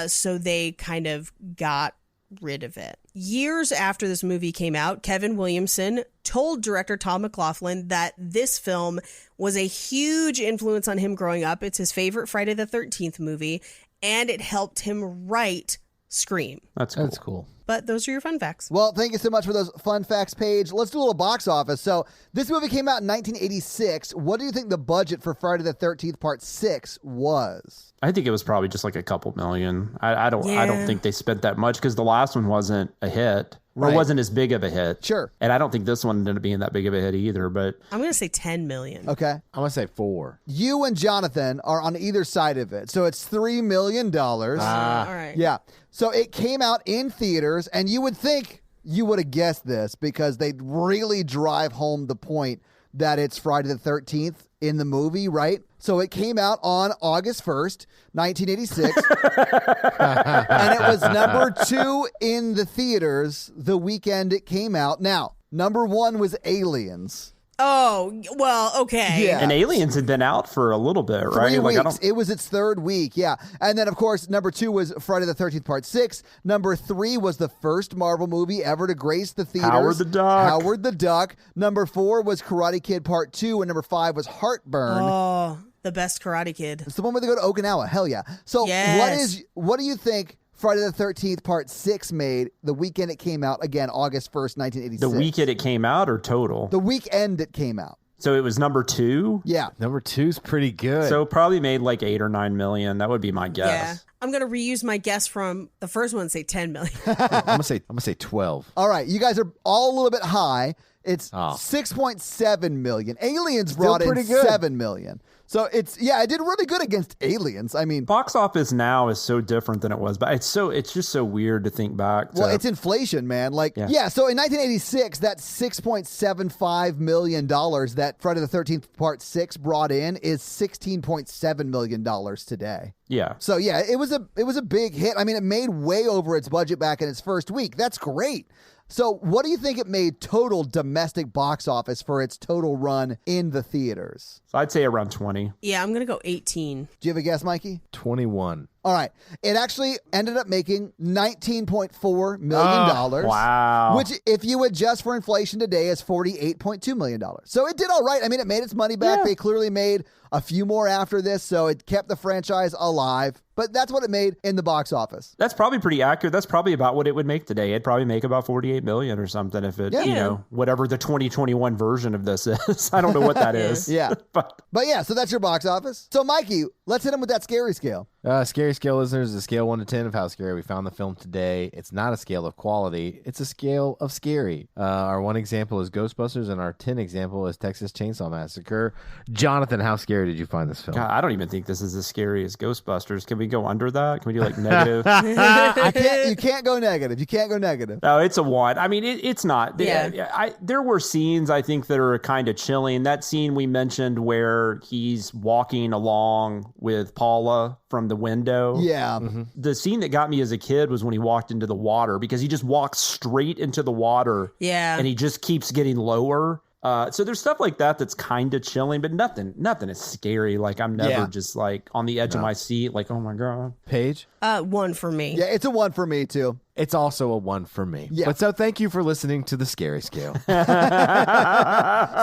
So they kind of got rid of it. Years after this movie came out, Kevin Williamson told director Tom McLaughlin that this film was a huge influence on him growing up. It's his favorite Friday the 13th movie, and it helped him write Scream. That's cool. That's cool. But those are your fun facts. Well, thank you so much for those fun facts, Paige. Let's do a little box office. So this movie came out in 1986. What do you think the budget for Friday the 13th Part 6 was? I think it was probably just like a couple million. I don't think they spent that much because the last one wasn't a hit. Right. Or wasn't as big of a hit. Sure. And I don't think this one ended up being that big of a hit either, but I'm going to say 10 million. Okay. I'm going to say 4. You and Jonathan are on either side of it. So it's $3 million. All right. Yeah. So it came out in theaters, and you would think you would have guessed this because they really drive home the point that it's Friday the 13th in the movie, right? So it came out on August 1st, 1986. And it was number 2 in the theaters the weekend it came out. Now, number 1 was Aliens. Oh, well, okay. Yeah. and Aliens had been out for a little bit, 3 right? weeks. It was its 3rd week, yeah. And then, of course, number 2 was Friday the 13th Part 6. Number 3 was the first Marvel movie ever to grace the theaters. Howard the Duck. Howard the Duck. Number 4 was Karate Kid Part 2. And number 5 was Heartburn. Oh, the best Karate Kid. It's the one where they go to Okinawa. Hell yeah. So Yes. what do you think Friday the 13th Part 6 made the weekend it came out? Again, August 1st, 1986. The weekend it came out or total? The weekend it came out. So it was number 2? Yeah. Number 2's pretty good. So it probably made like 8 or 9 million. That would be my guess. Yeah. I'm going to reuse my guess from the first one and say 10 million. I'm gonna say 12. All right. You guys are all a little bit high. It's Oh. 6.7 million. Aliens brought in pretty good. 7 million. So it did really good against Aliens. I mean, Box office now is so different than it was, but it's just so weird to think back to. well, it's inflation, man. Like, Yeah. so in 1986, that $6.75 million that Friday the 13th Part 6 brought in is $16.7 million today. yeah. So yeah, it was a big hit. I mean, it made way over its budget back in its first week. That's great. So what do you think it made total domestic box office for its total run in the theaters? So I'd say around 20. Yeah, I'm going to go 18. Do you have a guess, Mikey? 21. All right. It actually ended up making $19.4 million. Wow. Which, if you adjust for inflation today, is $48.2 million. So it did all right. I mean, it made its money back. Yeah. They clearly made a few more after this, so it kept the franchise alive. But that's what it made in the box office. That's probably pretty accurate. That's probably about what it would make today. It'd probably make about 48 million or something if it, Yeah. whatever the 2021 version of this is. I don't know what that is. Yeah. But But yeah, so that's your box office. So, Mikey, let's hit him with that scary scale. Scary scale listeners is a scale 1 to 10 of how scary we found the film today. It's not a scale of quality. It's a scale of scary. Our 1 example is Ghostbusters, and our 10 example is Texas Chainsaw Massacre. Jonathan, how scary did you find this film? God, I don't even think this is as scary as Ghostbusters. Can we go under that? Can we do like negative? You can't go negative. You can't go negative. No, it's a 1. I mean, it's not. Yeah. There were scenes I think that are kind of chilling. That scene we mentioned where he's walking along with Paula from the window. Yeah. The scene that got me as a kid was when he walked into the water because he just walks straight into the water. Yeah. And he just keeps getting lower. So there's stuff like that that's kind of chilling, but nothing is scary. Like I'm never just like on the edge of my seat, like, oh my God. Paige? 1 for me. Yeah, it's a 1 for me, too. it's also a 1 for me. Yeah. But so thank you for listening to the Scary Scale.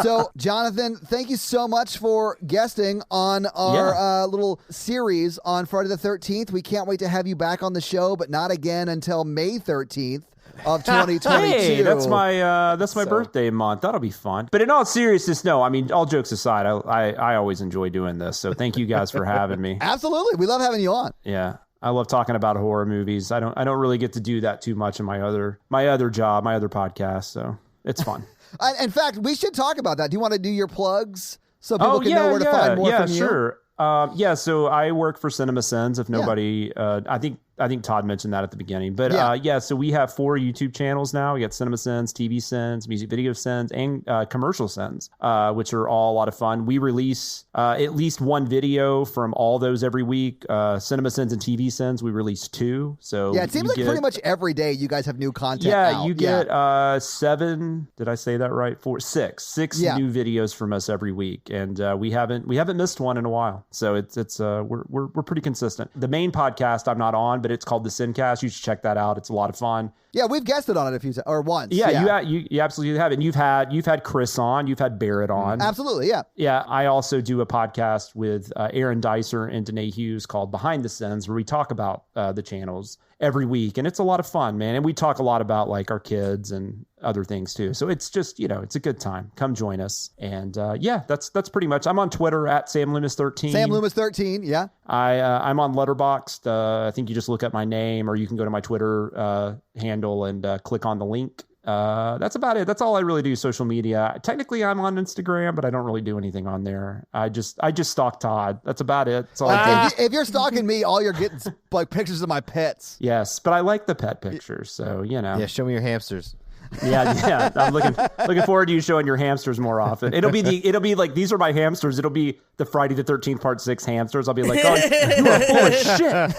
So, Jonathan, thank you so much for guesting on our little series on Friday the 13th. We can't wait to have you back on the show, but not again until May 13th. Of 2022. Hey, that's my birthday month. That'll be fun. But in all seriousness, no. I mean, all jokes aside, I always enjoy doing this. So thank you guys for having me. Absolutely, we love having you on. Yeah, I love talking about horror movies. I don't really get to do that too much in my other job, my other podcast. So it's fun. In fact, we should talk about that. Do you want to do your plugs so people can know where to find more from you? Sure. So I work for Cinema Sins. If nobody, I think Todd mentioned that at the beginning, but so we have 4 YouTube channels now. We got Cinema Sins, TV Sins, Music Video Sins, and Commercial Sins, which are all a lot of fun. We release at least 1 video from all those every week. Cinema Sins and TV Sins, we release 2. So it seems like pretty much every day you guys have new content. Yeah, out. you get 7. Did I say that right? 6 new videos from us every week, and we haven't missed one in a while. So it's we're pretty consistent. The main podcast I'm not on, but it's called the Sincast. You should check that out. It's a lot of fun. Yeah, we've guested on it a few times, or once. Yeah, you absolutely have. And you've had Chris on. You've had Barrett on. Absolutely, yeah. Yeah, I also do a podcast with Aaron Dicer and Danae Hughes called Behind the Sins, where we talk about the channels every week. And it's a lot of fun, man. And we talk a lot about like our kids and other things too. So it's just, it's a good time. Come join us. And that's pretty much. I'm on Twitter at SamLoomis13. SamLoomis13, yeah. I'm on Letterboxd. I think you just look up my name, or you can go to my Twitter handle and click on the link. That's about it. That's all I really do. Social media. Technically, I'm on Instagram, but I don't really do anything on there. I just stalk Todd. That's about it. That's all I do. If you're stalking me, all you're getting is like pictures of my pets. Yes, but I like the pet pictures. So Yeah, show me your hamsters. Yeah. I'm looking forward to you showing your hamsters more often. It'll be like, these are my hamsters. It'll be the Friday the 13th Part 6 hamsters. I'll be like, oh, you are full of shit.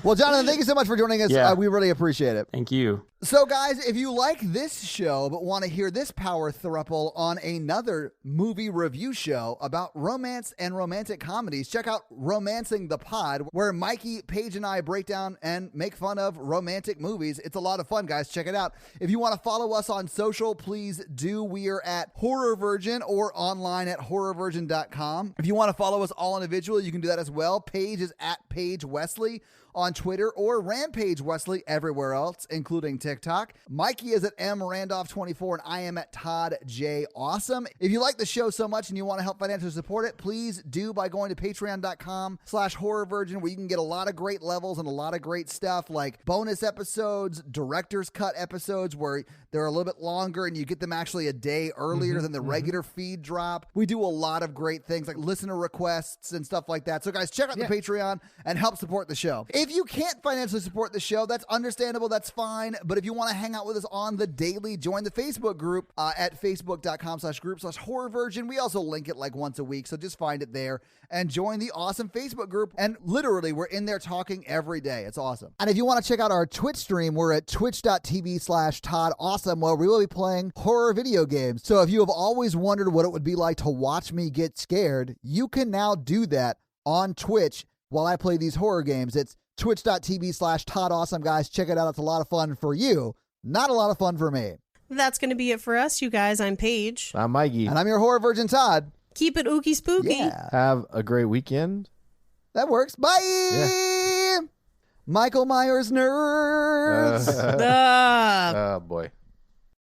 Well, Jonathan, thank you so much for joining us. Yeah. We really appreciate it. Thank you. So, guys, if you like this show but want to hear this power throuple on another movie review show about romance and romantic comedies, check out Romancing the Pod, where Mikey, Paige, and I break down and make fun of romantic movies. It's a lot of fun, guys. Check it out. If you want to follow us on social, please do. We are at Horror Virgin or online at horrorvirgin.com. If you want to follow us all individually, you can do that as well. Paige is at Paige Wesley on Twitter, or Rampage Wesley everywhere else, including TikTok. Mikey is at mrandolph24, and I am at Todd J. Awesome. If you like the show so much and you want to help financially support it, please do by going to patreon.com/horrorvirgin, where you can get a lot of great levels and a lot of great stuff like bonus episodes, director's cut episodes where they're a little bit longer and you get them actually a day earlier than the regular feed drop. We do a lot of great things like listener requests and stuff like that. So guys, check out the Patreon and help support the show. If you can't financially support the show, that's understandable. That's fine. But if you want to hang out with us on the daily, join the Facebook group at facebook.com/group/horrorvirgin. We also link it like once a week, so just find it there and join the awesome Facebook group. And literally, we're in there talking every day. It's awesome. And if you want to check out our Twitch stream, we're at twitch.tv/ToddAwesome, where we will be playing horror video games. So if you have always wondered what it would be like to watch me get scared, you can now do that on Twitch while I play these horror games. It's twitch.tv/ToddAwesome, guys. Check it out. It's a lot of fun for you. Not a lot of fun for me. That's going to be it for us, you guys. I'm Paige. I'm Mikey. And I'm your horror virgin, Todd. Keep it ooky spooky. Yeah. Have a great weekend. That works. Bye. Yeah. Michael Myers nerds. Oh, boy.